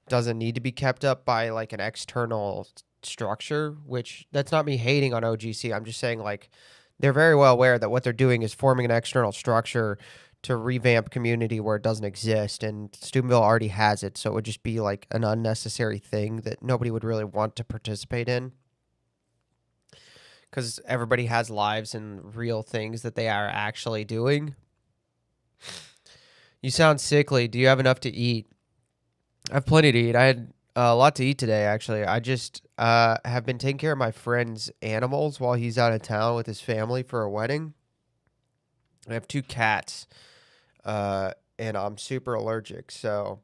doesn't need to be kept up by like an external structure, which that's not me hating on OGC. I'm just saying like they're very well aware that what they're doing is forming an external structure to revamp community where it doesn't exist, and Steubenville already has it, so it would just be like an unnecessary thing that nobody would really want to participate in because everybody has lives and real things that they are actually doing. You sound sickly. Do you have enough to eat? I have plenty to eat. I had a lot to eat today, actually. I just have been taking care of my friend's animals while he's out of town with his family for a wedding. I have two cats, and I'm super allergic. So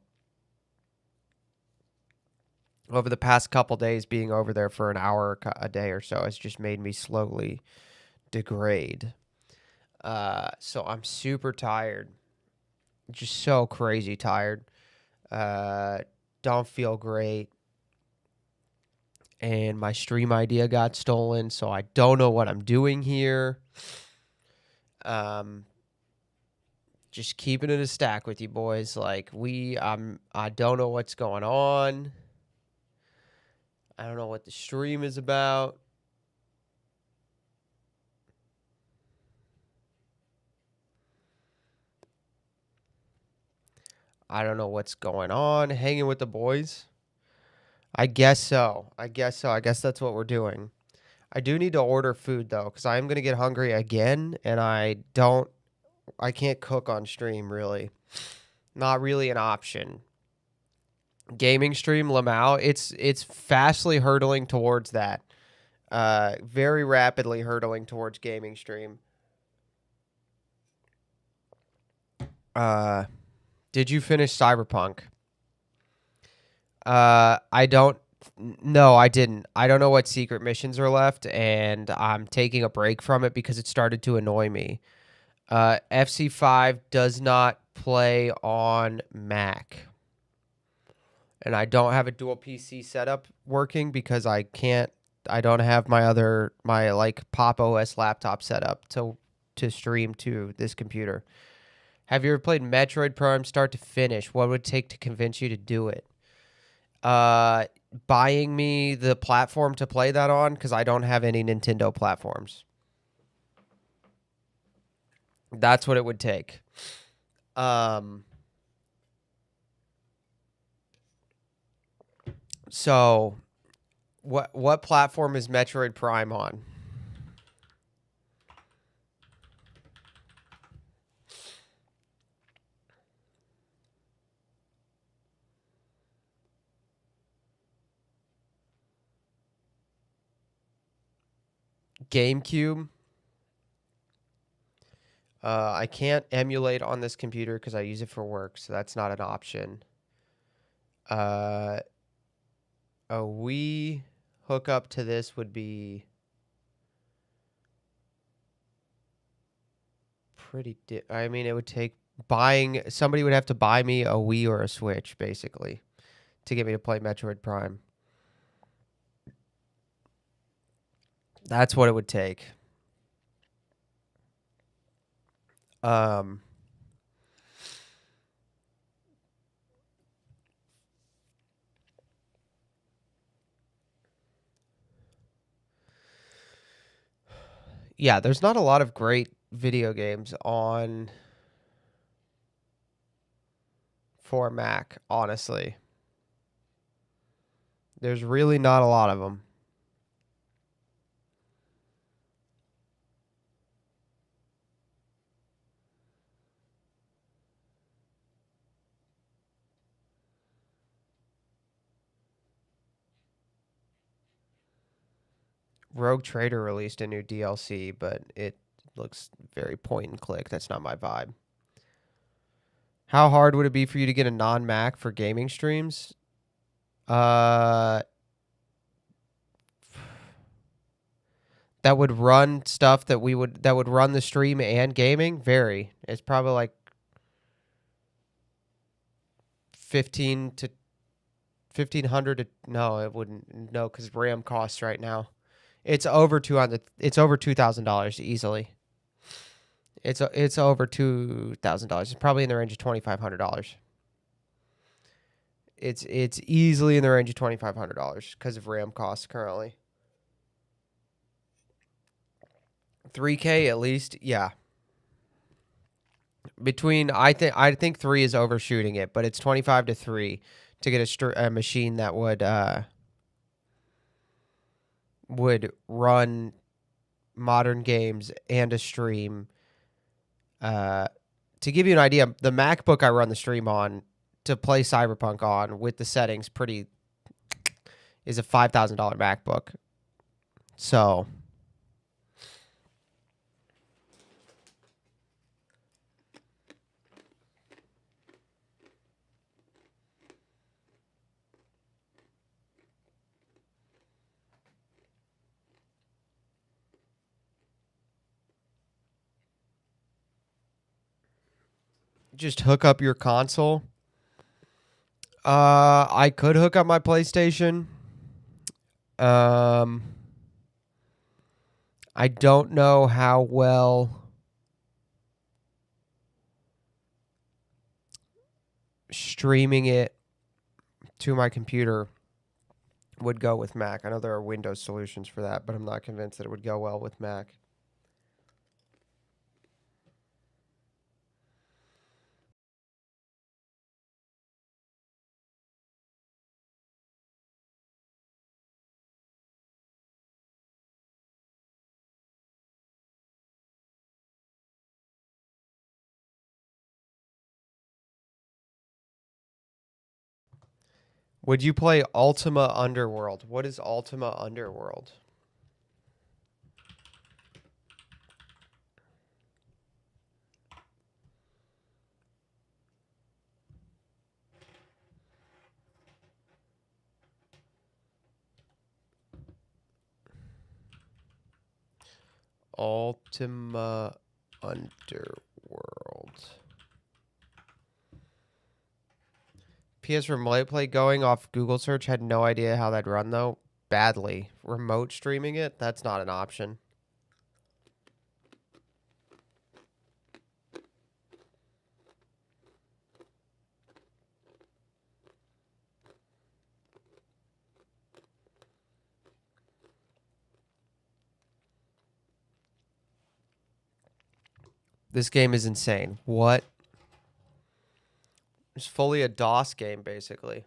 over the past couple days, being over there for an hour a day or so has just made me slowly degrade. So I'm super tired, just so crazy tired. Uh, don't feel great. And my stream idea got stolen, so I don't know what I'm doing here. Just keeping it a stack with you boys. Like I don't know what's going on. I don't know what the stream is about. I don't know what's going on. Hanging with the boys. I guess so. I guess that's what we're doing. I do need to order food though, because I am gonna get hungry again, and I can't cook on stream really. Not really an option. Gaming stream, Lamau, it's fastly hurtling towards that. Very rapidly hurtling towards gaming stream. Did you finish Cyberpunk? I don't. No, I didn't. I don't know what secret missions are left, and I'm taking a break from it because it started to annoy me. FC5 does not play on Mac. And I don't have a dual PC setup working because I don't have my like Pop OS laptop set up to stream to this computer. Have you ever played Metroid Prime start to finish? What would it take to convince you to do it? Buying me the platform to play that on, because I don't have any Nintendo platforms. That's what it would take. So what platform is Metroid Prime on? GameCube. I can't emulate on this computer because I use it for work, so that's not an option. A Wii hookup to this would be pretty. I mean, it would take somebody would have to buy me a Wii or a Switch, basically, to get me to play Metroid Prime. That's what it would take. Yeah, there's not a lot of great video games on for Mac, honestly. There's really not a lot of them. Rogue Trader released a new DLC, but it looks very point and click. That's not my vibe. How hard would it be for you to get a non-Mac for gaming streams? That would run stuff that would run the stream and gaming? Very. It's probably like 1500 to, no, it wouldn't. No, cuz RAM costs right now. It's over $2,000 easily. It's over $2,000. It's probably in the range of $2,500. It's easily in the range of $2,500 because of RAM costs currently. 3K at least, yeah. I think 3 is overshooting it, but it's 25 to 3 to get a machine that would run modern games and a stream. To give you an idea, the MacBook I run the stream on to play Cyberpunk on with the settings is a $5,000 MacBook. So just hook up your console. I could hook up my PlayStation. I don't know how well streaming it to my computer would go with Mac. I know there are Windows solutions for that, but I'm not convinced that it would go well with Mac. Would you play Ultima Underworld? What is Ultima Underworld? Ultima Underworld. PS Remote Play going off Google search. Had no idea how that'd run though. Badly. Remote streaming it? That's not an option. This game is insane. What? It's fully a DOS game, basically.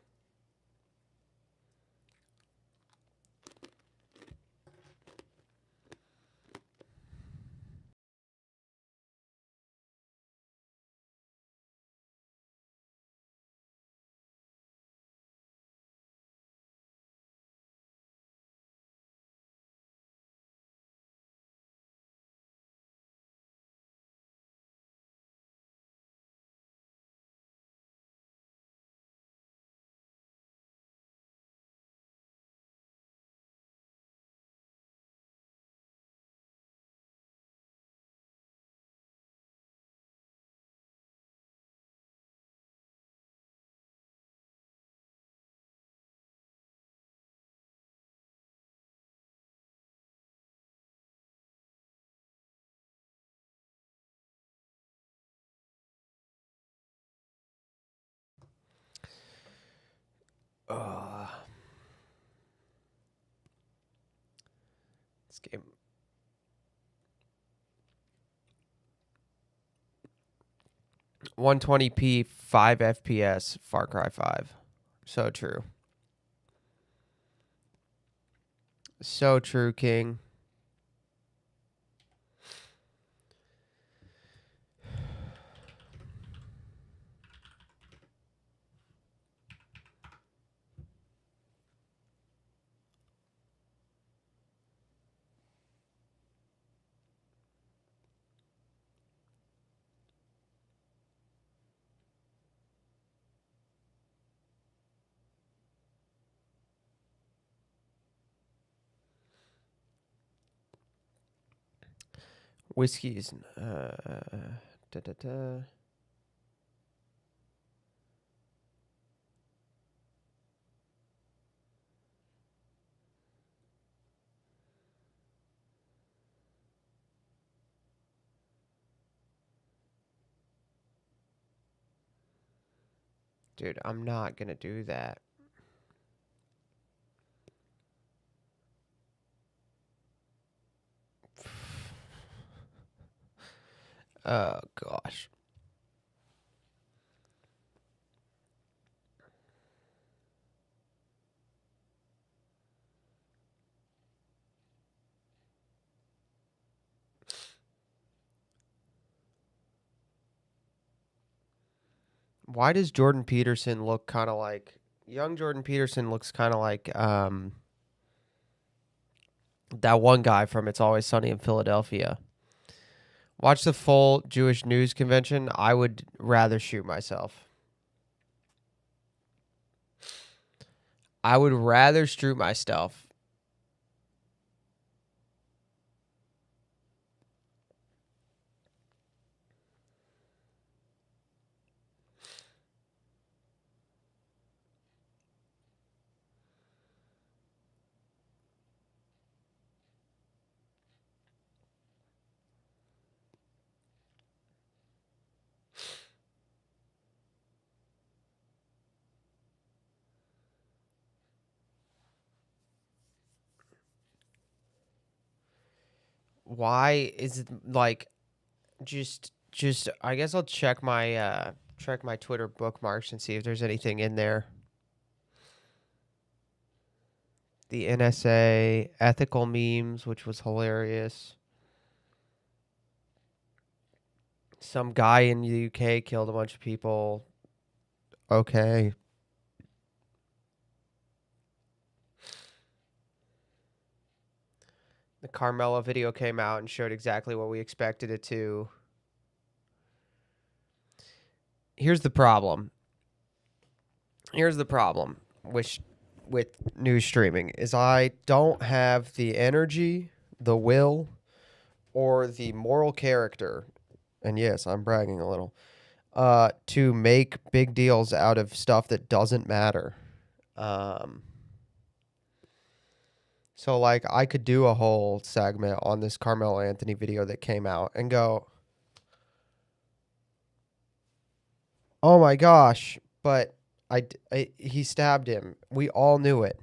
This game. 120p, 5 FPS, Far Cry 5. So true. So true, King. Whiskey's. Da, da, da. Dude, I'm not going to do that. Oh, gosh. Why does Jordan Peterson look kind of like young Jordan Peterson looks kind of like that one guy from It's Always Sunny in Philadelphia? Watch the full Jewish news convention. I would rather shoot myself. I would rather shoot myself. why is it like just I guess I'll check my Twitter bookmarks and see if there's anything in there. The NSA ethical memes, which was hilarious. Some guy in the UK killed a bunch of people. Okay. The Carmelo video came out and showed exactly what we expected it to. Here's the problem. Here's the problem with news streaming is I don't have the energy, the will, or the moral character, and yes, I'm bragging a little, to make big deals out of stuff that doesn't matter. Um, so like I could do a whole segment on this Carmelo Anthony video that came out and go, "Oh my gosh!" But he stabbed him. We all knew it.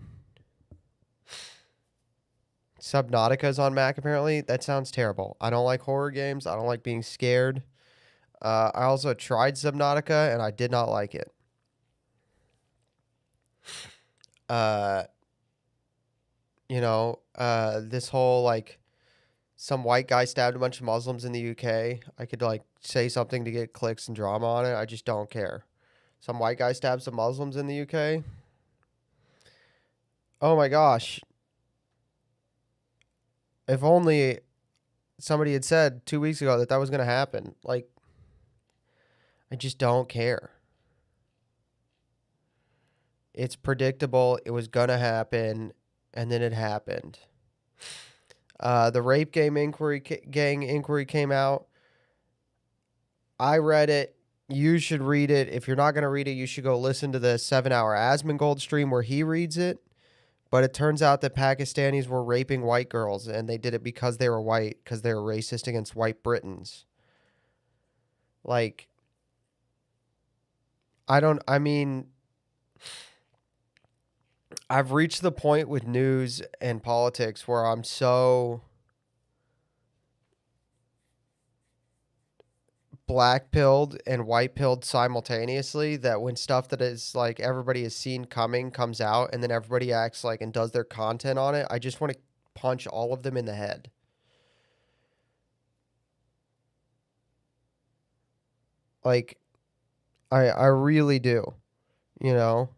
Subnautica's on Mac apparently. That sounds terrible. I don't like horror games. I don't like being scared. I also tried Subnautica and I did not like it. Uh, this whole like some white guy stabbed a bunch of Muslims in the UK. I could like say something to get clicks and drama on it. I just don't care. Some white guy stabbed some Muslims in the UK. Oh my gosh. If only somebody had said 2 weeks ago that that was going to happen. Like, I just don't care. It's predictable. It was going to happen. And then it happened. The rape gang inquiry came out. I read it. You should read it. If you're not going to read it, you should go listen to the 7-hour Asmongold stream where he reads it. But it turns out that Pakistanis were raping white girls, and they did it because they were white, because they were racist against white Britons. Like, I mean, I've reached the point with news and politics where I'm so black pilled and white pilled simultaneously that when stuff that is like everybody has seen coming comes out and then everybody acts like and does their content on it, I just want to punch all of them in the head. Like I really do, you know?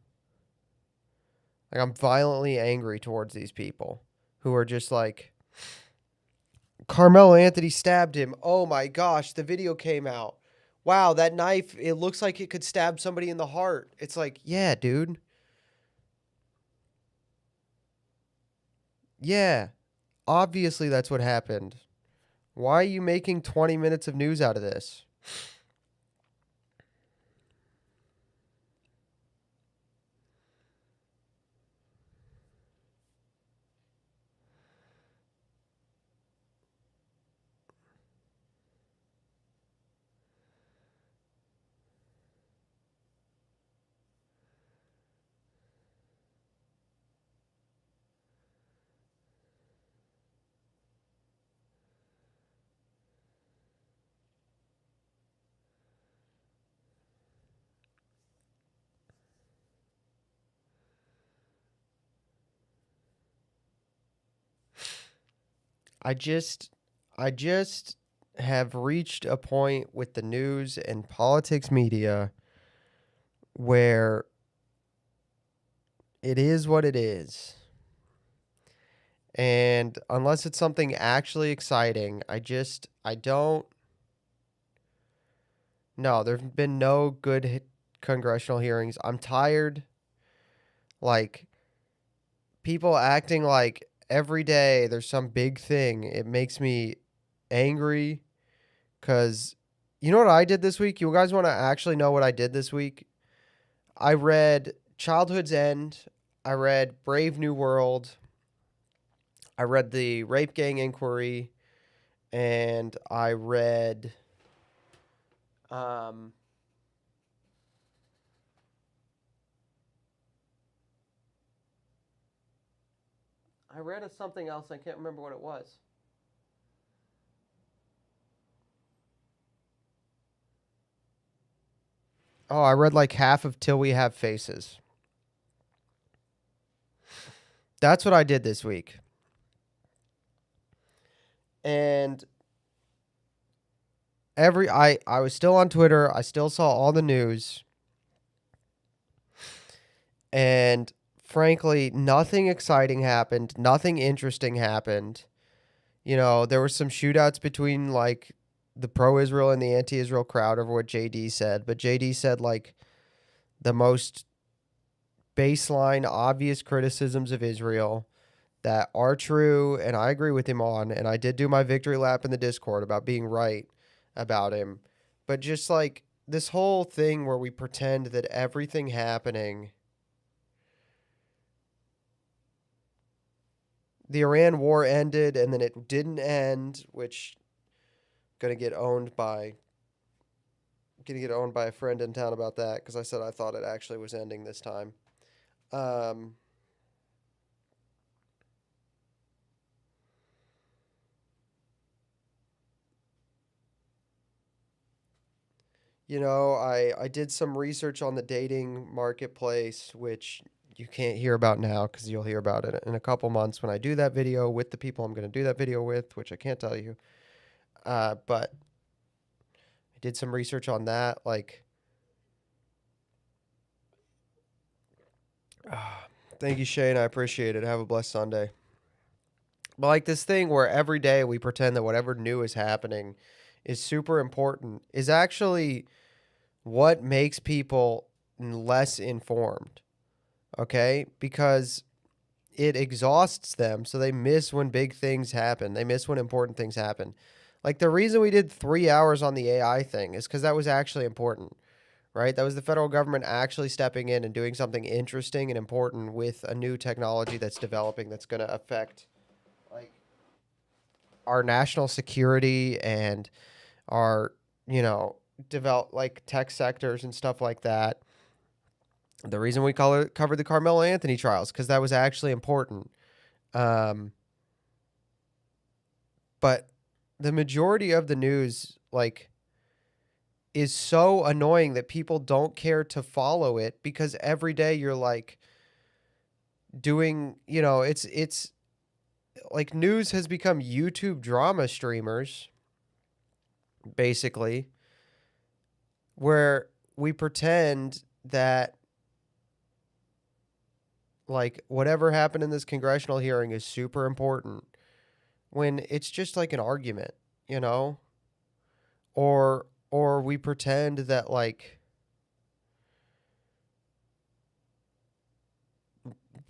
Like I'm violently angry towards these people who are just like Carmelo Anthony stabbed him. Oh my gosh, the video came out. Wow, that knife, it looks like it could stab somebody in the heart. It's like, yeah, dude. Yeah, obviously that's what happened. Why are you making 20 minutes of news out of this? I just I just have reached a point with the news and politics media where it is what it is. And unless it's something actually exciting, I don't. No, there've been no good congressional hearings. I'm tired. Like, people acting like every day there's some big thing. It makes me angry because you know what I did this week? You guys want to actually know what I did this week? I read Childhood's End. I read Brave New World. I read the Rape Gang Inquiry. And I read um, something else. I can't remember what it was. Oh, I read like half of Till We Have Faces. That's what I did this week. And I was still on Twitter. I still saw all the news. And frankly, nothing exciting happened. Nothing interesting happened. You know, there were some shootouts between like the pro-Israel and the anti-Israel crowd over what JD said, but JD said like the most baseline obvious criticisms of Israel that are true, and I agree with him on, and I did do my victory lap in the Discord about being right about him. But just like this whole thing where we pretend that everything happening, the Iran war ended and then it didn't end, which gonna get owned by a friend in town about that because I said I thought it actually was ending this time. Um, I did some research on the dating marketplace, which you can't hear about now because you'll hear about it in a couple months when I do that video with the people I'm going to do that video with, which I can't tell you. But I did some research on that. Like, thank you, Shane. I appreciate it. Have a blessed Sunday. But like this thing where every day we pretend that whatever new is happening is super important is actually what makes people less informed. Okay? Because it exhausts them, so they miss when big things happen. They miss when important things happen. Like the reason we did 3 hours on the AI thing is because that was actually important, right? That was the federal government actually stepping in and doing something interesting and important with a new technology that's developing that's going to affect like our national security and our, develop like tech sectors and stuff like that. The reason we covered the Carmelo Anthony trials because that was actually important. Um, but the majority of the news, like, is so annoying that people don't care to follow it because every day you're like doing, it's like news has become YouTube drama streamers, basically, where we pretend that like whatever happened in this congressional hearing is super important when it's just like an argument, you know? Or we pretend that like,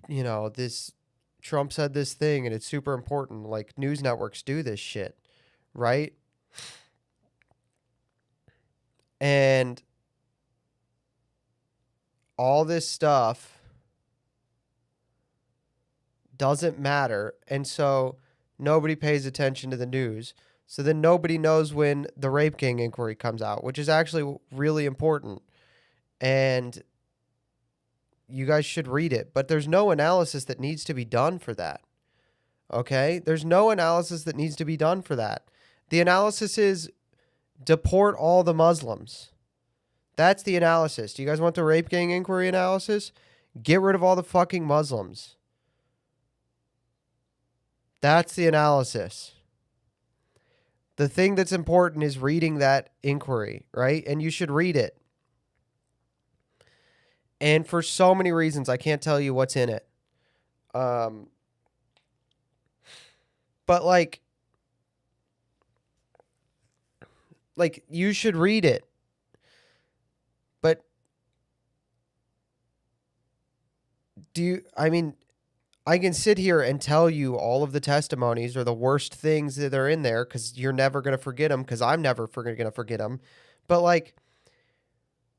this Trump said this thing and it's super important. Like news networks do this shit, right? And all this stuff doesn't matter. And so nobody pays attention to the news. So then nobody knows when the rape gang inquiry comes out, which is actually really important. And you guys should read it. But there's no analysis that needs to be done for that. Okay? There's no analysis that needs to be done for that. The analysis is deport all the Muslims. That's the analysis. Do you guys want the rape gang inquiry analysis? Get rid of all the fucking Muslims. That's the analysis. The thing that's important is reading that inquiry, right? And you should read it. And for so many reasons, I can't tell you what's in it. But like you should read it. But I can sit here and tell you all of the testimonies or the worst things that are in there because you're never going to forget them because I'm never going to forget them. But like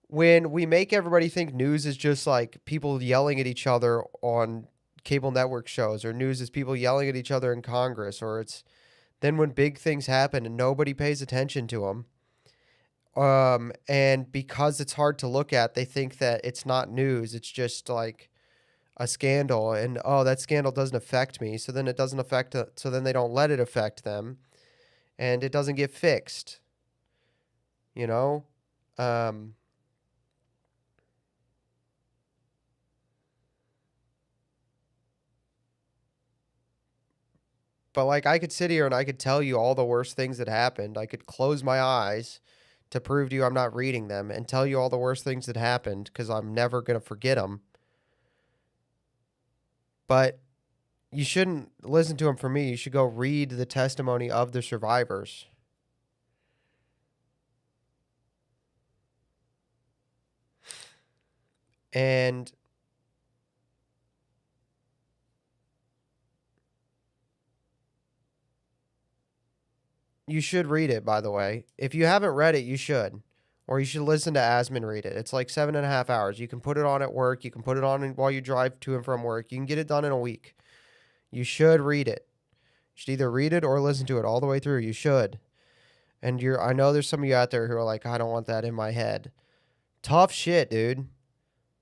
when we make everybody think news is just like people yelling at each other on cable network shows or news is people yelling at each other in Congress or it's then when big things happen and nobody pays attention to them. And because it's hard to look at, they think that it's not news. It's just like a scandal and oh that scandal doesn't affect me so then it doesn't affect so then they don't let it affect them and it doesn't get fixed you know um But like I could sit here and I could tell you all the worst things that happened. I could close my eyes to prove to you I'm not reading them and tell you all the worst things that happened because I'm never going to forget them. But you shouldn't listen to them from me. You should go read the testimony of the survivors. And you should read it, by the way. If you haven't read it, you should. Or you should listen to Asman read it. It's like 7.5 hours. You can put it on at work. You can put it on while you drive to and from work. You can get it done in a week. You should read it. You should either read it or listen to it all the way through. You should. And I know there's some of you out there who are like, I don't want that in my head. Tough shit, dude.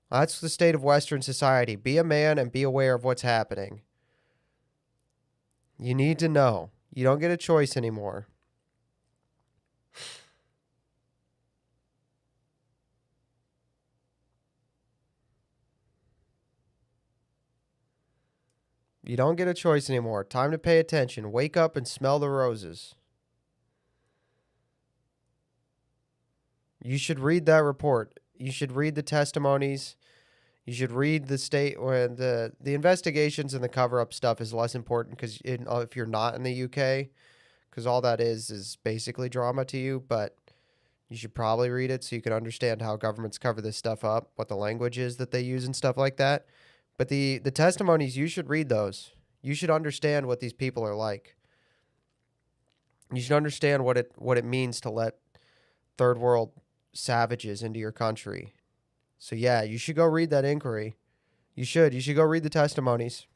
That's the state of Western society. Be a man and be aware of what's happening. You need to know. You don't get a choice anymore. You don't get a choice anymore. Time to pay attention. Wake up and smell the roses. You should read that report. You should read the testimonies. You should read the state when the investigations and the cover up stuff is less important because if you're not in the UK, because all that is basically drama to you. But you should probably read it so you can understand how governments cover this stuff up, what the language is that they use and stuff like that. But the testimonies, you should read those. You should understand what these people are like. You should understand what it means to let third world savages into your country. So yeah, you should go read that inquiry. You should go read the testimonies.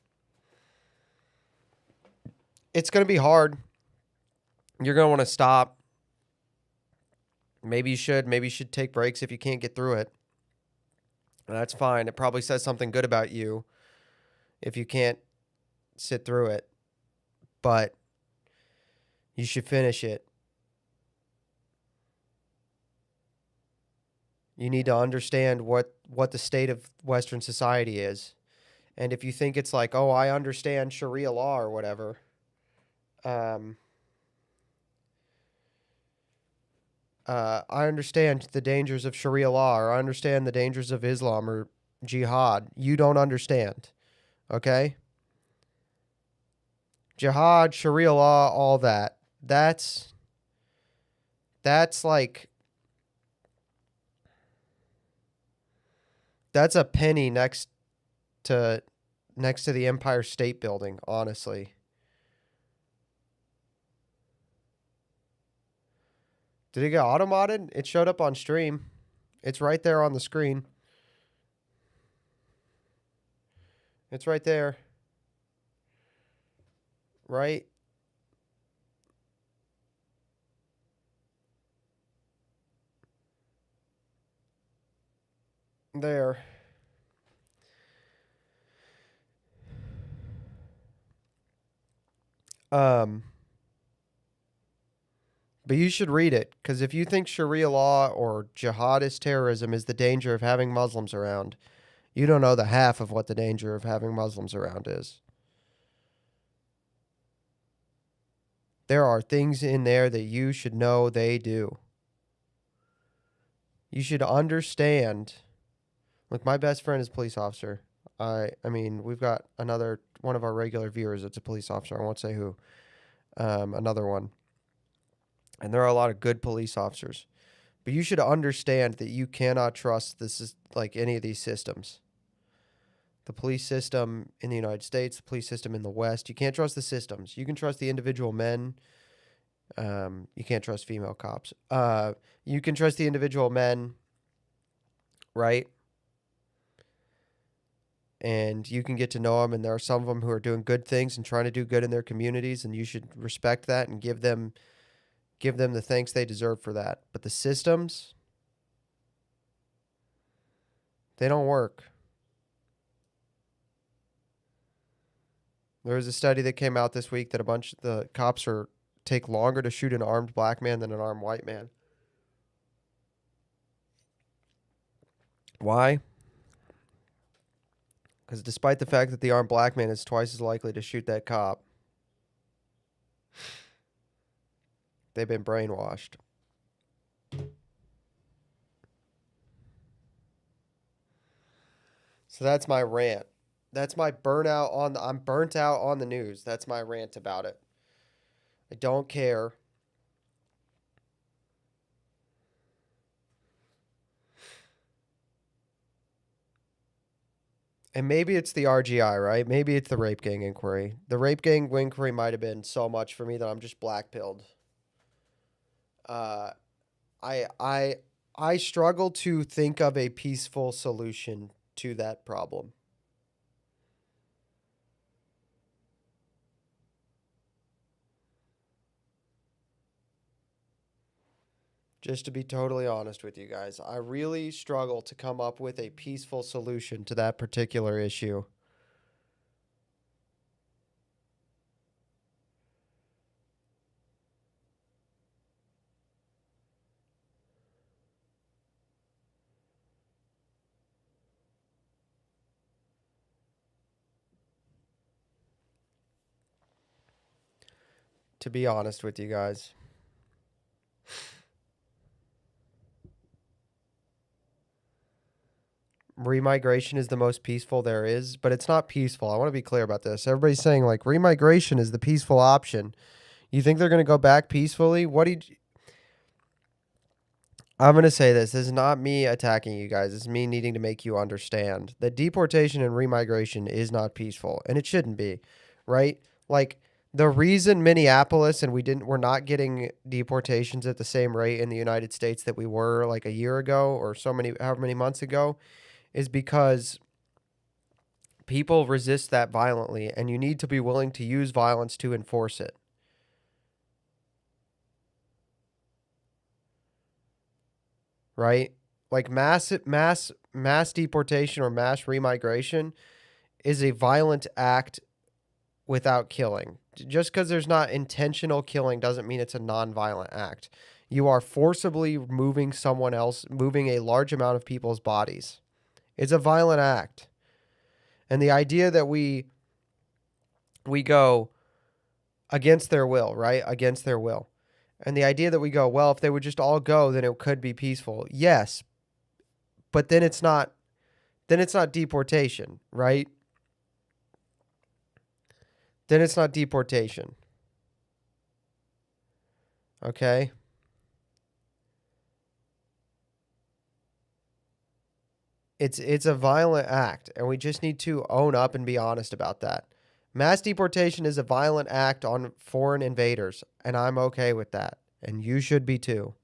It's going to be hard. You're going to want to stop. Maybe you should take breaks if you can't get through it. And that's fine. It probably says something good about you if you can't sit through it. But you should finish it. You need to understand what the state of Western society is. And if you think it's like, oh, I understand Sharia law or whatever, I understand the dangers of Sharia law, or I understand the dangers of Islam or jihad. You don't understand, okay? Jihad, Sharia law, all that. That's like, that's a penny next to the Empire State Building, honestly. Did it get auto-modded? It showed up on stream. It's right there on the screen. It's right there. Right there. But you should read it, because if you think Sharia law or jihadist terrorism is the danger of having Muslims around, you don't know the half of what the danger of having Muslims around is. There are things in there that you should know they do. You should understand. Look, my best friend is a police officer. I mean, we've got another one of our regular viewers that's a police officer. I won't say who. Another one. And there are a lot of good police officers. But you should understand that you cannot trust this, like any of these systems. The police system in the United States, the police system in the West, you can't trust the systems. You can trust the individual men. You can't trust female cops. You can trust the individual men, right? And you can get to know them, and there are some of them who are doing good things and trying to do good in their communities, and you should respect that and give them the thanks they deserve for that. But the systems, they don't work. There was a study that came out this week that a bunch of the cops take longer to shoot an armed black man than an armed white man. Why? Because despite the fact that the armed black man is twice as likely to shoot that cop, They've been brainwashed. So that's my rant. That's my burnout on I'm burnt out on the news. That's my rant about it. I don't care. And maybe it's the RGI, right? Maybe it's the rape gang inquiry. The rape gang inquiry might have been so much for me that I'm just blackpilled. Uh, I I I struggle to think of a peaceful solution to that problem. Just to be totally honest with you guys, I really struggle to come up with a peaceful solution to that particular issue. To be honest with you guys. Remigration is the most peaceful there is, but it's not peaceful. I want to be clear about this. Everybody's saying like remigration is the peaceful option. You think they're going to go back peacefully? I'm going to say this. This is not me attacking you guys. This is me needing to make you understand that deportation and remigration is not peaceful, and it shouldn't be, right? Like the reason Minneapolis and we're not getting deportations at the same rate in the United States that we were like a year ago or however many months ago is because people resist that violently, and you need to be willing to use violence to enforce it. Right? Like mass deportation or mass remigration is a violent act without killing. Just because there's not intentional killing doesn't mean it's a non-violent act. You are forcibly moving a large amount of people's bodies. It's a violent act. And the idea that we go against their will, right? Against their will. And the idea that we go, well, if they would just all go, then it could be peaceful. Yes, but then it's not deportation, right? Then it's not deportation. Okay? It's a violent act, and we just need to own up and be honest about that. Mass deportation is a violent act on foreign invaders, and I'm okay with that. And you should be too.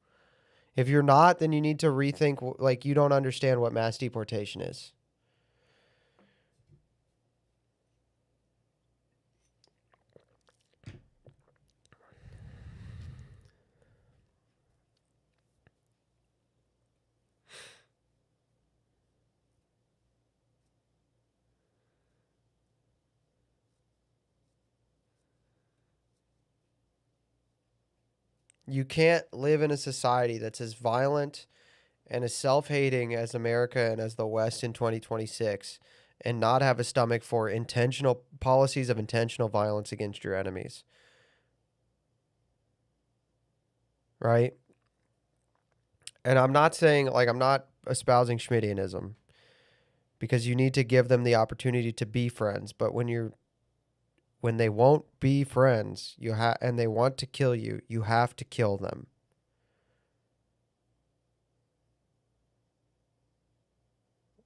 If you're not, then you need to rethink, like, you don't understand what mass deportation is. You can't live in a society that's as violent and as self hating as America and as the West in 2026 and not have a stomach for intentional policies of intentional violence against your enemies, right? And I'm not saying, like, I'm not espousing Schmittianism because you need to give them the opportunity to be friends. But when they won't be friends, and they want to kill you, you have to kill them.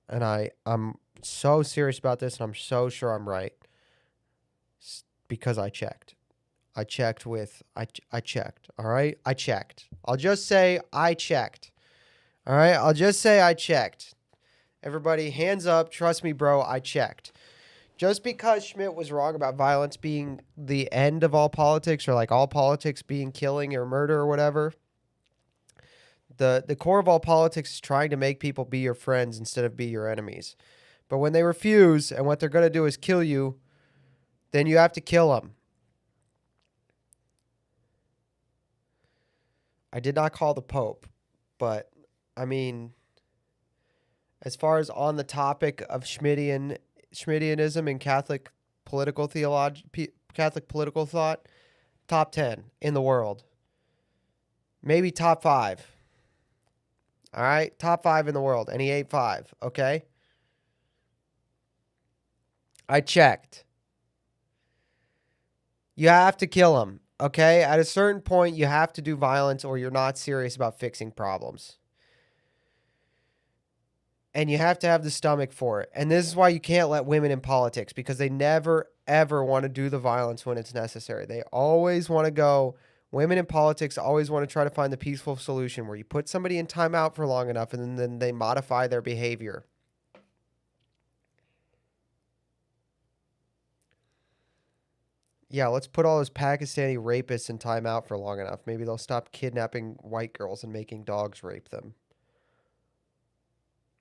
And I'm so serious about this, and I'm so sure I'm right because I checked. I checked. All right, I checked. I'll just say I checked. All right, I'll just say I checked. Everybody, hands up. Trust me, bro. I checked. Just because Schmidt was wrong about violence being the end of all politics, or like all politics being killing or murder or whatever, the core of all politics is trying to make people be your friends instead of be your enemies. But when they refuse and what they're going to do is kill you, then you have to kill them. I did not call the Pope, but I mean, as far as on the topic of Schmittianism and Catholic political thought, top 10 in the world. Maybe top 5. All right? Top 5 in the world. And he ate 5. Okay? I checked. You have to kill him. Okay? At a certain point, you have to do violence or you're not serious about fixing problems. And you have to have the stomach for it. And this is why you can't let women in politics, because they never, ever want to do the violence when it's necessary. They always want to go, women in politics always want to try to find the peaceful solution where you put somebody in timeout for long enough and then they modify their behavior. Yeah, let's put all those Pakistani rapists in timeout for long enough. Maybe they'll stop kidnapping white girls and making dogs rape them.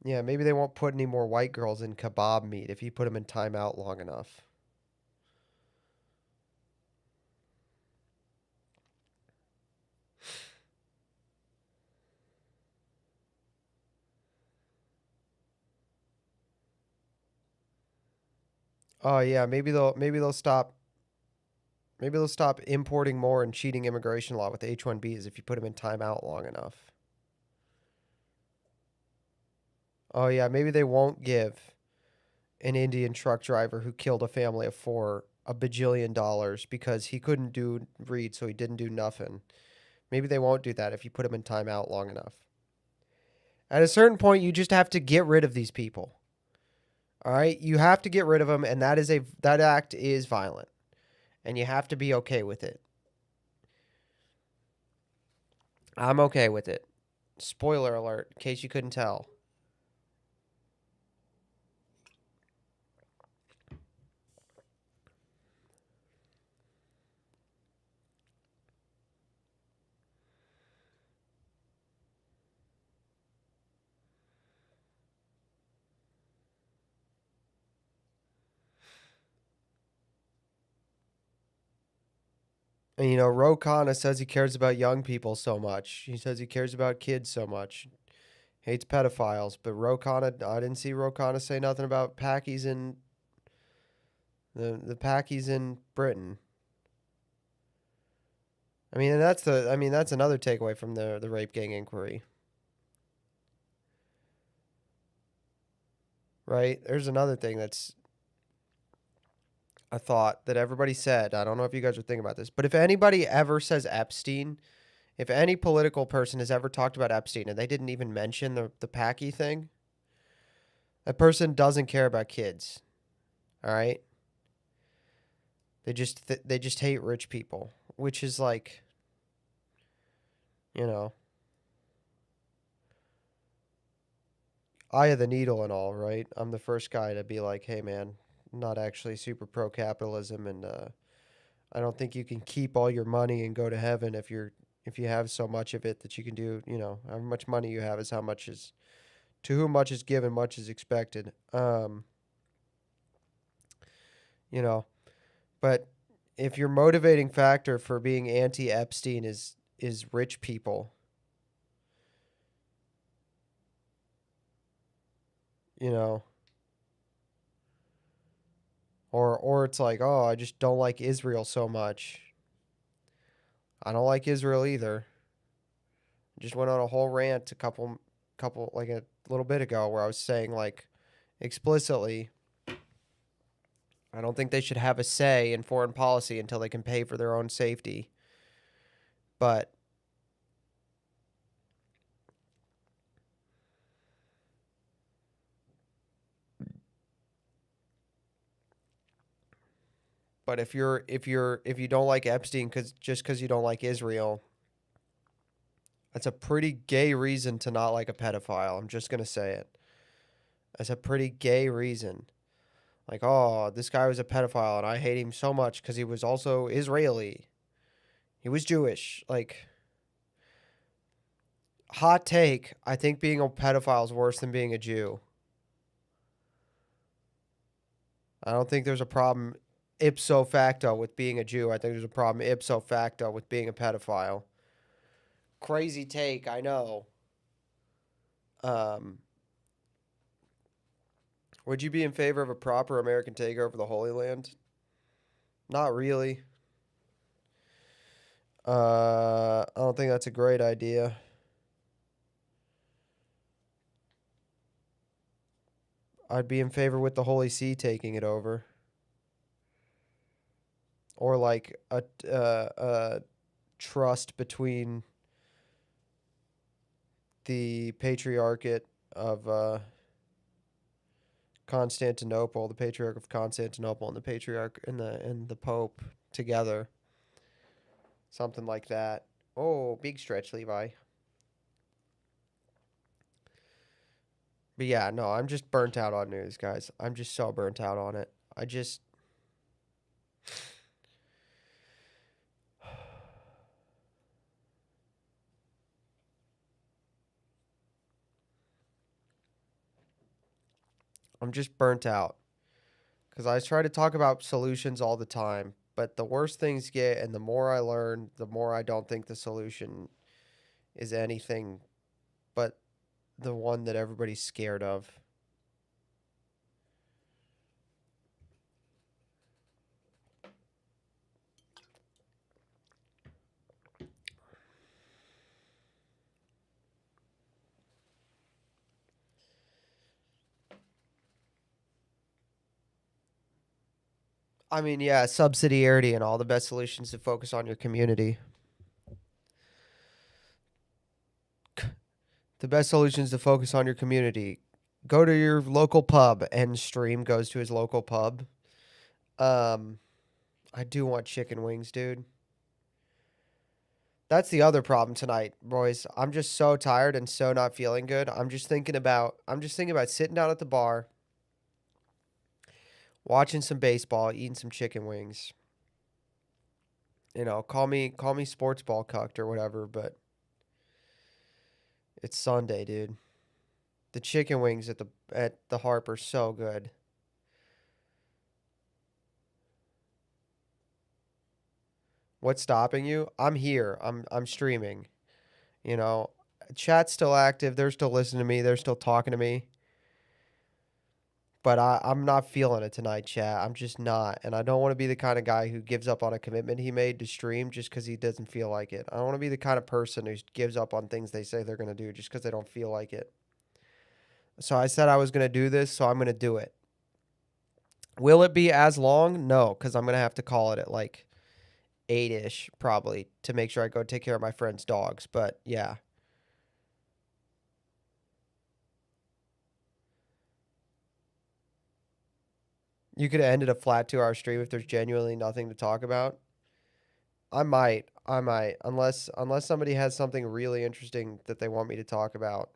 Yeah, maybe they won't put any more white girls in kebab meat if you put them in timeout long enough. Oh yeah, maybe they'll stop importing more and cheating immigration law with H-1Bs if you put them in timeout long enough. Oh yeah, maybe they won't give an Indian truck driver who killed a family of 4 a bajillion dollars because he couldn't read, so he didn't do nothing. Maybe they won't do that if you put him in timeout long enough. At a certain point, you just have to get rid of these people. All right, you have to get rid of them, and that act is violent, and you have to be okay with it. I'm okay with it. Spoiler alert, in case you couldn't tell. And Ro Khanna says he cares about young people so much. He says he cares about kids so much. Hates pedophiles. But Ro Khanna, I didn't see Ro Khanna say nothing about Packies in the Packies in Britain. I mean, and that's another takeaway from the rape gang inquiry. Right? There's another thing that's a thought that everybody said. I don't know if you guys are thinking about this, but if anybody ever says Epstein, if any political person has ever talked about Epstein and they didn't even mention the Packy thing, that person doesn't care about kids. All right? They just hate rich people, which is like, you know, eye of the needle and all, right? I'm the first guy to be like, hey man, I'm not actually super pro capitalism, and I don't think you can keep all your money and go to heaven if you have so much of it that you can do. How much money you have is how much is to whom much is given, much is expected. You know, but if your motivating factor for being anti-Epstein is rich people, you know, or it's like, oh, I just don't like Israel so much. I don't like Israel either. Just went on a whole rant couple like a little bit ago where I was saying like explicitly I don't think they should have a say in foreign policy until they can pay for their own safety. But if you don't like Epstein because you don't like Israel, that's a pretty gay reason to not like a pedophile. I'm just gonna say it. That's a pretty gay reason. Like, oh, this guy was a pedophile and I hate him so much because he was also Israeli. He was Jewish. Like, hot take, I think being a pedophile is worse than being a Jew. I don't think there's a problem ipso facto with being a Jew. I think there's a problem ipso facto with being a pedophile. Crazy take, I know. Um, would you be in favor of a proper American takeover of the Holy Land? Not really. I don't think that's a great idea. I'd be in favor with the Holy See taking it over, or like a trust between the Patriarchate of Constantinople, the Patriarch of Constantinople, and the Patriarch and the Pope together. Something like that. Oh, big stretch, Levi. But yeah, no, I'm just burnt out on news, guys. I'm just so burnt out on it. I'm just burnt out because I try to talk about solutions all the time, but the worse things get and the more I learn, the more I don't think the solution is anything but the one that everybody's scared of. I mean, yeah, subsidiarity and all the best solutions to focus on your community. The best solutions to focus on your community. Go to your local pub and Stream goes to his local pub. Um, I do want chicken wings, dude. That's the other problem tonight, boys. I'm just so tired and so not feeling good. I'm just thinking about sitting down at the bar, watching some baseball, eating some chicken wings. You know, call me sports ball cucked or whatever, but it's Sunday, dude. The chicken wings at the Harp are so good. What's stopping you? I'm here. I'm streaming. You know, chat's still active. They're still listening to me. They're still talking to me. But I'm not feeling it tonight, chat. I'm just not. And I don't want to be the kind of guy who gives up on a commitment he made to stream just because he doesn't feel like it. I don't want to be the kind of person who gives up on things they say they're going to do just because they don't feel like it. So I said I was going to do this, so I'm going to do it. Will it be as long? No, because I'm going to have to call it at like 8-ish probably to make sure I go take care of my friend's dogs. But yeah. You could have ended a flat 2 hour stream if there's genuinely nothing to talk about. I might, unless somebody has something really interesting that they want me to talk about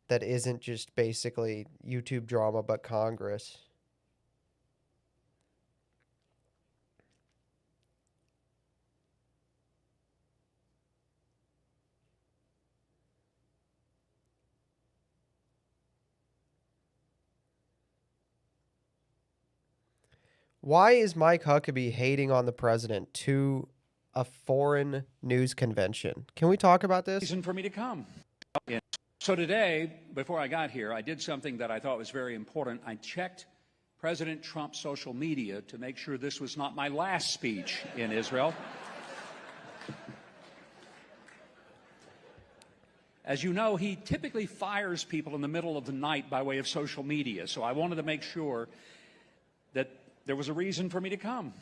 that isn't just basically YouTube drama but Congress. Why is Mike Huckabee hating on the president to a foreign news convention? Can we talk about this? Reason for me to come. So today, before I got here, I did something that I thought was very important. I checked President Trump's social media to make sure this was not my last speech in Israel. As you know, he typically fires people in the middle of the night by way of social media, so I wanted to make sure that there was a reason for me to come.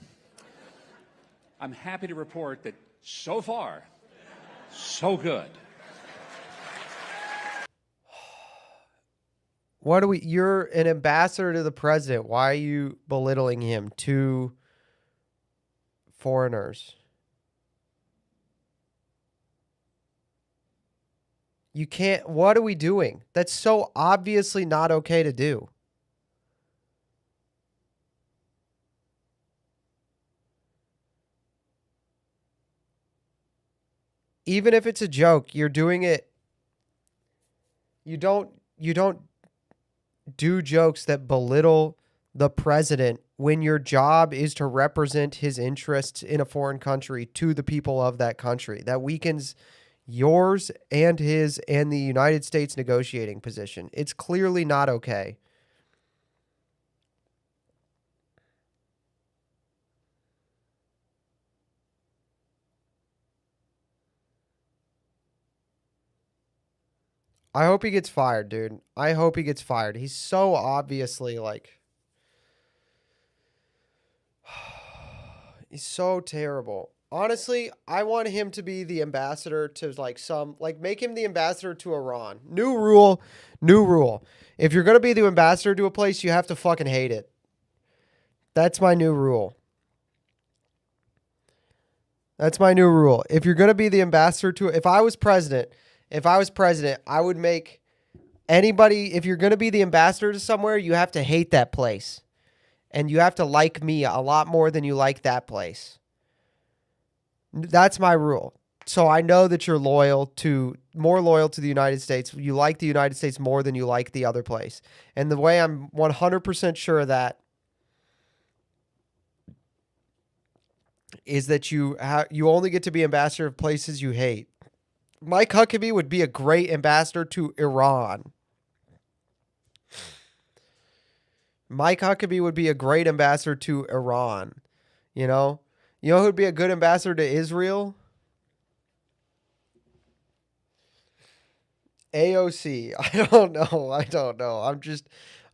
I'm happy to report that so far, so good. You're an ambassador to the president. Why are you belittling him to foreigners? You can't, what are we doing? That's so obviously not okay to do. Even if it's a joke, you're doing it. You don't do jokes that belittle the president when your job is to represent his interests in a foreign country to the people of that country. That weakens yours and his and the United States negotiating position. It's clearly not okay. I hope he gets fired, dude. I hope he gets fired. He's so obviously like he's so terrible. Honestly, I want him to be the ambassador to like make him the ambassador to Iran. New rule, new rule. If you're going to be the ambassador to a place, you have to fucking hate it. That's my new rule. That's my new rule. If you're going to be the ambassador to if I was president, I would make anybody if you're going to be the ambassador to somewhere, you have to hate that place. And you have to like me a lot more than you like that place. That's my rule. So I know that you're more loyal to the United States. You like the United States more than you like the other place. And the way I'm 100% sure of that is that you only get to be ambassador of places you hate. Mike Huckabee would be a great ambassador to Iran. Mike Huckabee would be a great ambassador to Iran. You know who'd be a good ambassador to Israel? AOC. I don't know.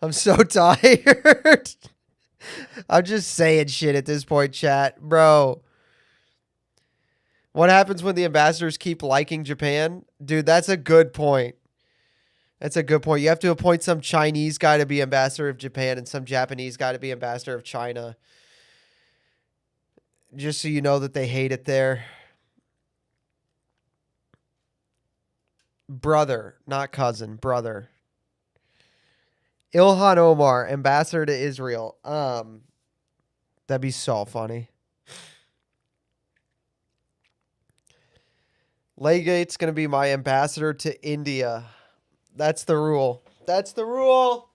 I'm so tired. I'm just saying shit at this point, chat. Bro. What happens when the ambassadors keep liking Japan? Dude, that's a good point. That's a good point. You have to appoint some Chinese guy to be ambassador of Japan and some Japanese guy to be ambassador of China. Just so you know that they hate it there. Brother, not cousin, brother. Ilhan Omar, ambassador to Israel. That'd be so funny. Legate's going to be my ambassador to India. That's the rule. That's the rule.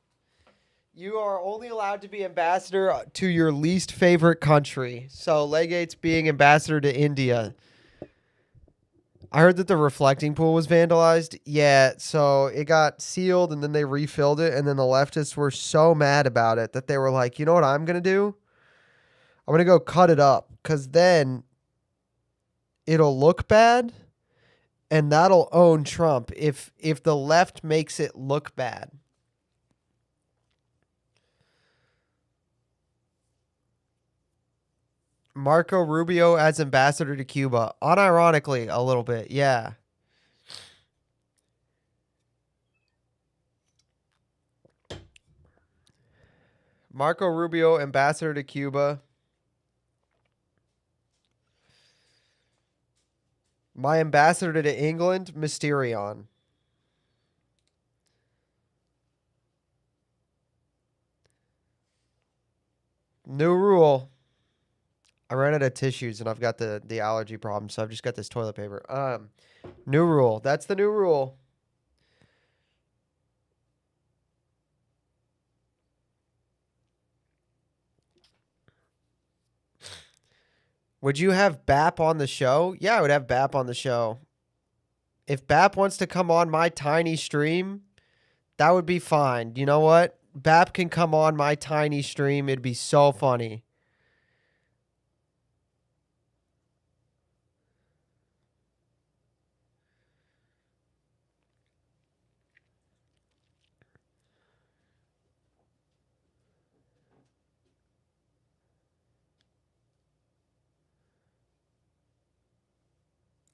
You are only allowed to be ambassador to your least favorite country. So Legate's being ambassador to India. I heard that the reflecting pool was vandalized. Yeah, so it got sealed and then they refilled it. And then the leftists were so mad about it that they were like, you know what I'm going to do? I'm going to go cut it up because then it'll look bad and that'll own Trump if the left makes it look bad. Marco Rubio as ambassador to Cuba. Unironically, a little bit. Yeah. Marco Rubio, ambassador to Cuba. My ambassador to England, Mysterion. New rule. I ran out of tissues and I've got the allergy problem, so I've just got this toilet paper. New rule. That's the new rule. Would you have BAP on the show? Yeah, I would have BAP on the show. If BAP wants to come on my tiny stream, that would be fine. You know what? BAP can come on my tiny stream. It'd be so funny.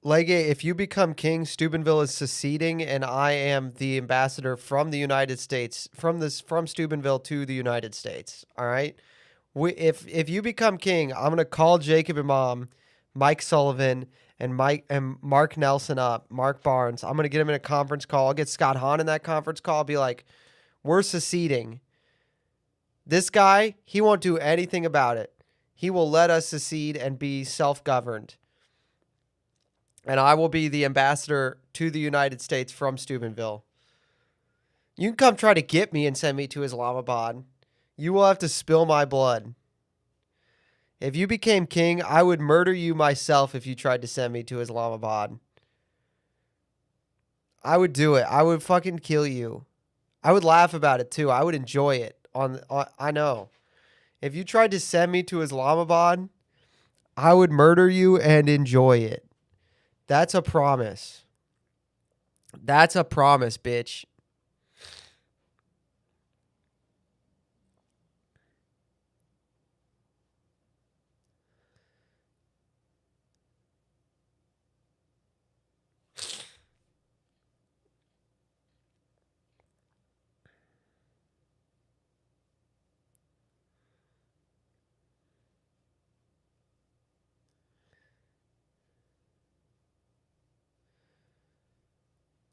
Legate, if you become king, Steubenville is seceding, and I am the ambassador from the United States, from Steubenville to the United States. All right. If you become king, I'm gonna call Jacob Imam, Mike Sullivan, and Mark Nelson up, Mark Barnes. I'm gonna get him in a conference call. I'll get Scott Hahn in that conference call. I'll be like, we're seceding. This guy, he won't do anything about it. He will let us secede and be self-governed. And I will be the ambassador to the United States from Steubenville. You can come try to get me and send me to Islamabad. You will have to spill my blood. If you became king, I would murder you myself if you tried to send me to Islamabad. I would do it. I would fucking kill you. I would laugh about it too. I would enjoy it. I know. If you tried to send me to Islamabad, I would murder you and enjoy it. That's a promise. That's a promise, bitch.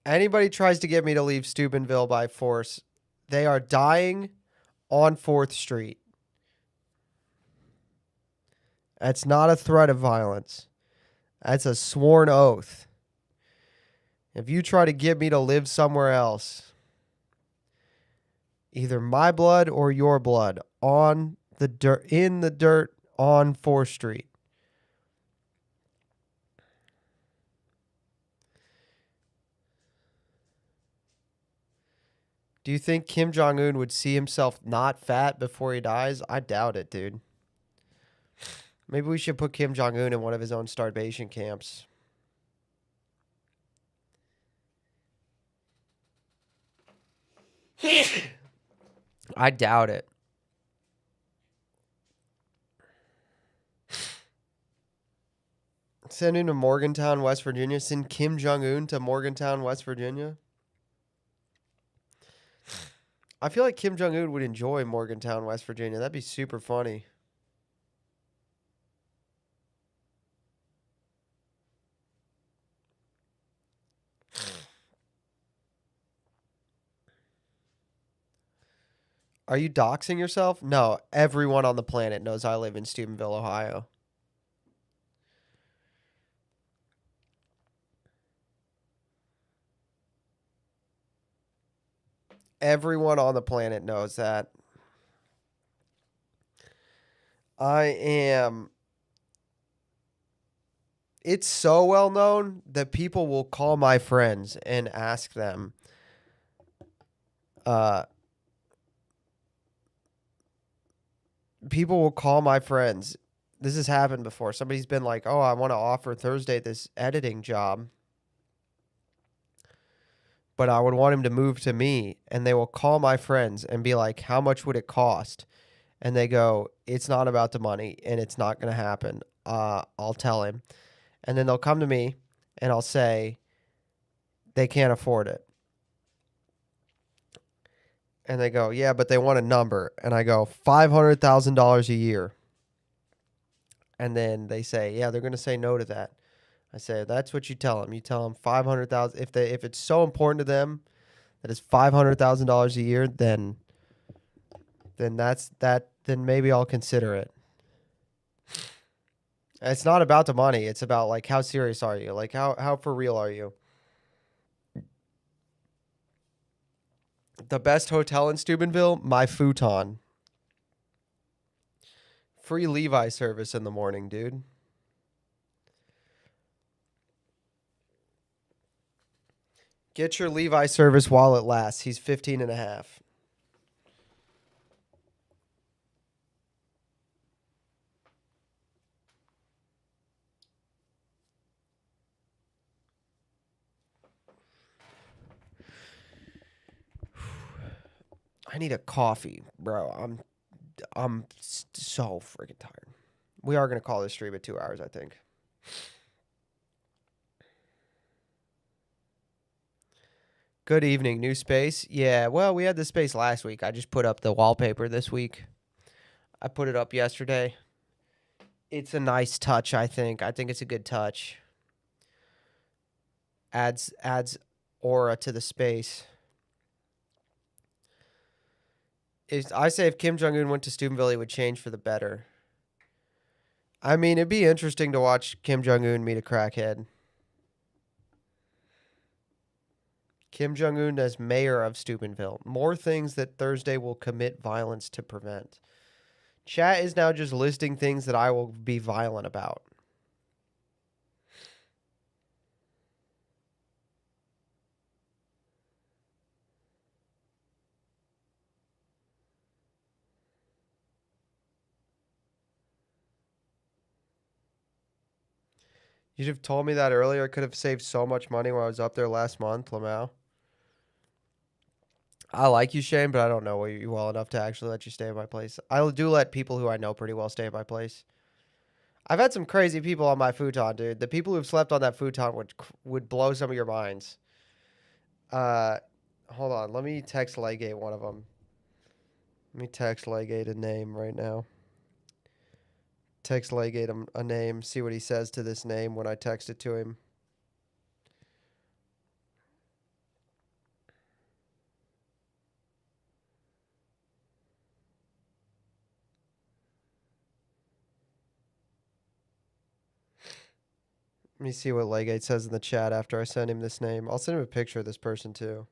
Anybody tries to get me to leave Steubenville by force, they are dying on 4th Street. That's not a threat of violence. That's a sworn oath. If you try to get me to live somewhere else, either my blood or your blood on the dirt, in the dirt on 4th Street. Do you think Kim Jong-un would see himself not fat before he dies? I doubt it, dude. Maybe we should put Kim Jong-un in one of his own starvation camps. I doubt it. Send him to Morgantown, West Virginia. Send Kim Jong-un to Morgantown, West Virginia. I feel like Kim Jong-un would enjoy Morgantown, West Virginia. That'd be super funny. Are you doxing yourself? No, everyone on the planet knows I live in Steubenville, Ohio. Everyone on the planet knows that. I am. It's so well known that people will call my friends and ask them, uh, people will call my friends. This has happened before. Somebody's been like, oh, I want to offer Thursday this editing job, but I would want him to move to me. And they will call my friends and be like, how much would it cost? And they go, it's not about the money and it's not going to happen. I'll tell him. And then they'll come to me and I'll say, they can't afford it. And they go, yeah, but they want a number. And I go, $500,000 a year. And then they say, yeah, they're going to say no to that. I say, that's what you tell them. You tell them 500,000. If it's so important to them that it's $500,000 a year, then that's that. Then maybe I'll consider it. It's not about the money. It's about like how serious are you? Like how for real are you? The best hotel in Steubenville, my futon. Free Levi service in the morning, dude. Get your Levi service while it lasts. He's 15 and a half. I need a coffee, bro. I'm so freaking tired. We are going to call this stream at 2 hours, I think. Good evening, new space. Yeah, well, we had the space last week. I just put up the wallpaper this week. I put it up yesterday. It's a nice touch, I think. I think it's a good touch. Adds aura to the space. I say if Kim Jong-un went to Steubenville, he would change for the better. I mean, it'd be interesting to watch Kim Jong-un meet a crackhead. Kim Jong-un as mayor of Steubenville. More things that Thursday will commit violence to prevent. Chat is now just listing things that I will be violent about. You'd have told me that earlier. I could have saved so much money when I was up there last month, Lamau. I like you, Shane, but I don't know you well enough to actually let you stay at my place. I do let people who I know pretty well stay at my place. I've had some crazy people on my futon, dude. The people who've slept on that futon would blow some of your minds. Uh, Hold on. Let me text Legate one of them. Let me text Legate a name right now. Text Legate him a name. See what he says to this name when I text it to him. Let me see what Legate says in the chat after I send him this name. I'll send him a picture of this person too.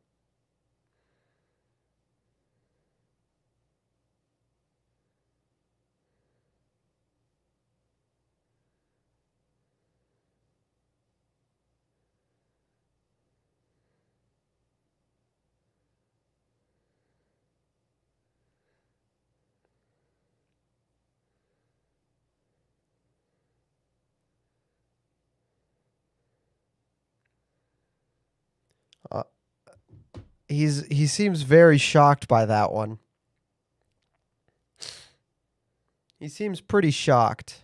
Uh, he seems very shocked by that one. He seems pretty shocked.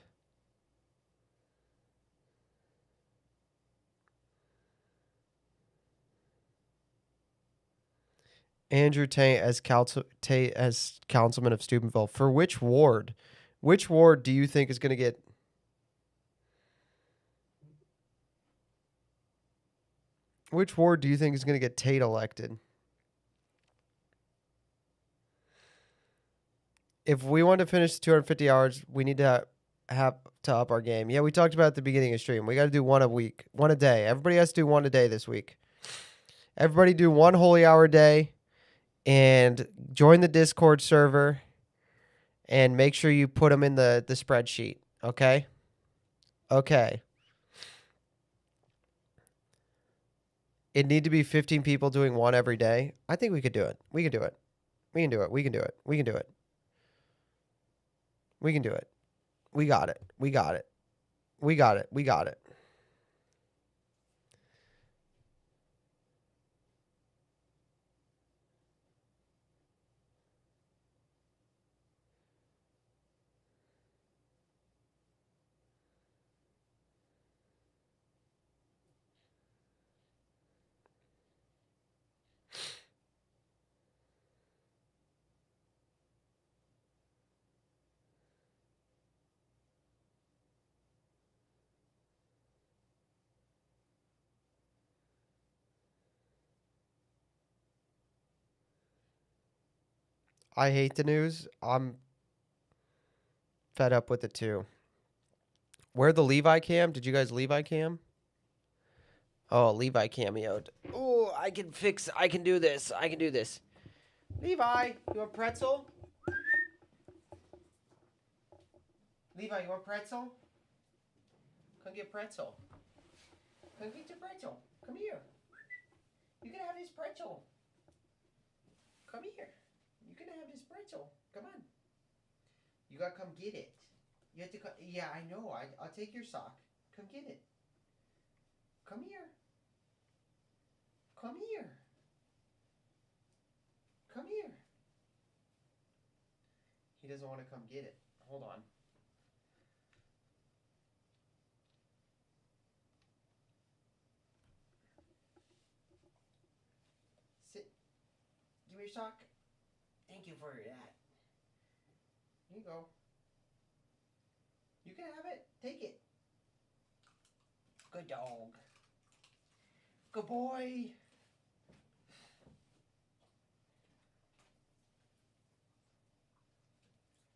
Andrew Tate as councilman of Steubenville. For which ward? Which ward do you think is going to get? Which ward do you think is going to get Tate elected? If we want to finish the 250 hours, we need to have to up our game. Yeah, we talked about at the beginning of stream. We got to do one a week, one a day. Everybody has to do one a day this week. Everybody do one holy hour a day and join the Discord server and make sure you put them in the spreadsheet. Okay? Okay. It need to be 15 people doing one every day. I think we could do it. We can do it. We can do it. We can do it. We can do it. We can do it. We got it. We got it. We got it. We got it. I hate the news. I'm fed up with it too. Where the Levi cam? Did you guys Levi cam? Oh, Levi cameoed. Oh, I can do this. I can do this. Levi, you want pretzel? Levi, you want pretzel? Come get pretzel. Come get your pretzel. Come here. You can have this pretzel. Come here. You can have this pretzel. Come on. You gotta come get it. You have to come. Yeah, I know. I'll take your sock. Come get it. Come here. Come here. Come here. He doesn't want to come get it. Hold on. Sit. Give me your sock. Thank you for that. Here you go. You can have it. Take it. Good dog. Good boy.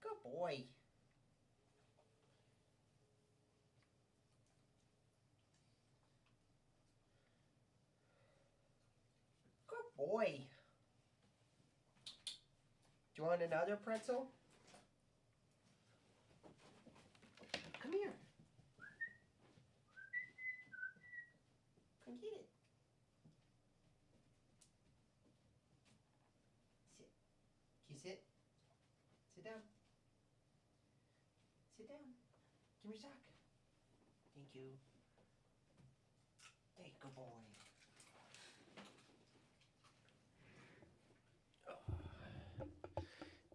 Good boy. Good boy. Do you want another pretzel? Come here. Come get it. Sit. Can you sit? Sit down. Sit down. Give me your sock. Thank you.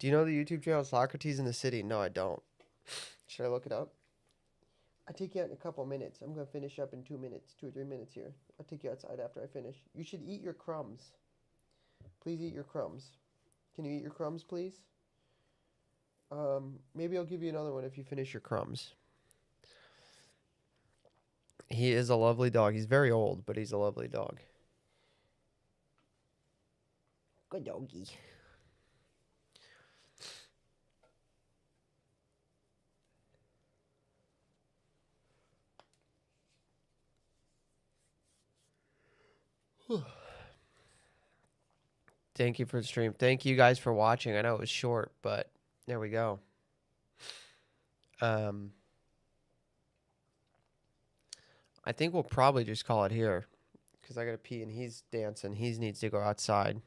Do you know the YouTube channel Socrates in the City? No, I don't. Should I look it up? I'll take you out in a couple minutes. I'm going to finish up in 2 minutes, 2 or 3 minutes here. I'll take you outside after I finish. You should eat your crumbs. Please eat your crumbs. Can you eat your crumbs, please? Maybe I'll give you another one if you finish your crumbs. He is a lovely dog. He's very old, but he's a lovely dog. Good doggy. Thank you for the stream. Thank you guys for watching. I know it was short, but there we go. I think we'll probably just call it here because I got to pee and he's dancing. He needs to go outside.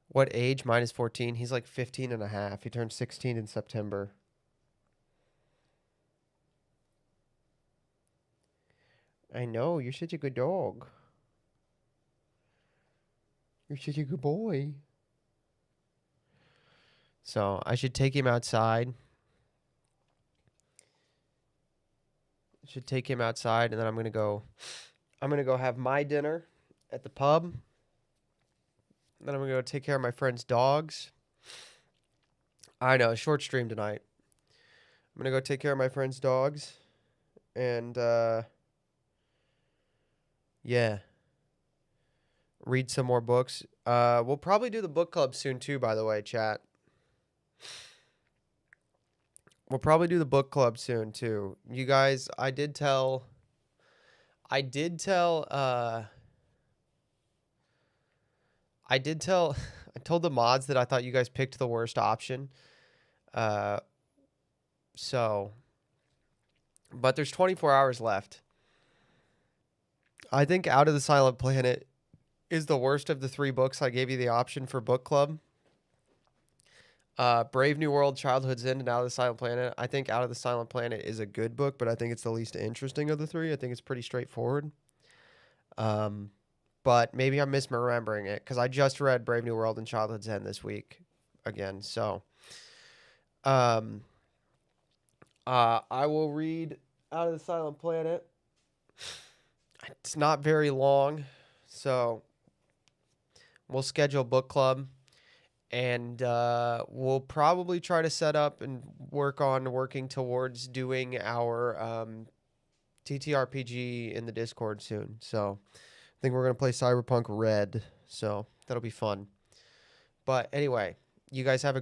What age? Minus 14. He's like 15 and a half. He turned 16 in September. I know. You're such a good dog. You're such a good boy. So I should take him outside. Should take him outside, and then I'm gonna go have my dinner at the pub. Then I'm gonna go take care of my friend's dogs. I know, short stream tonight. I'm gonna go take care of my friend's dogs, and yeah, read some more books. We'll probably do the book club soon too. By the way, chat. We'll probably do the book club soon too. You guys, I told the mods that I thought you guys picked the worst option. So, but there's 24 hours left. I think Out of the Silent Planet is the worst of the 3 books I gave you the option for book club. Brave New World, Childhood's End, and Out of the Silent Planet. I think Out of the Silent Planet is a good book, but I think it's the least interesting of the 3. I think it's pretty straightforward. But maybe I'm misremembering it because I just read Brave New World and Childhood's End this week again. So, I will read Out of the Silent Planet. It's not very long, so we'll schedule book club. And we'll probably try to set up and working towards doing our TTRPG in the Discord soon. So I think we're going to play Cyberpunk Red. So that'll be fun. But anyway, you guys have a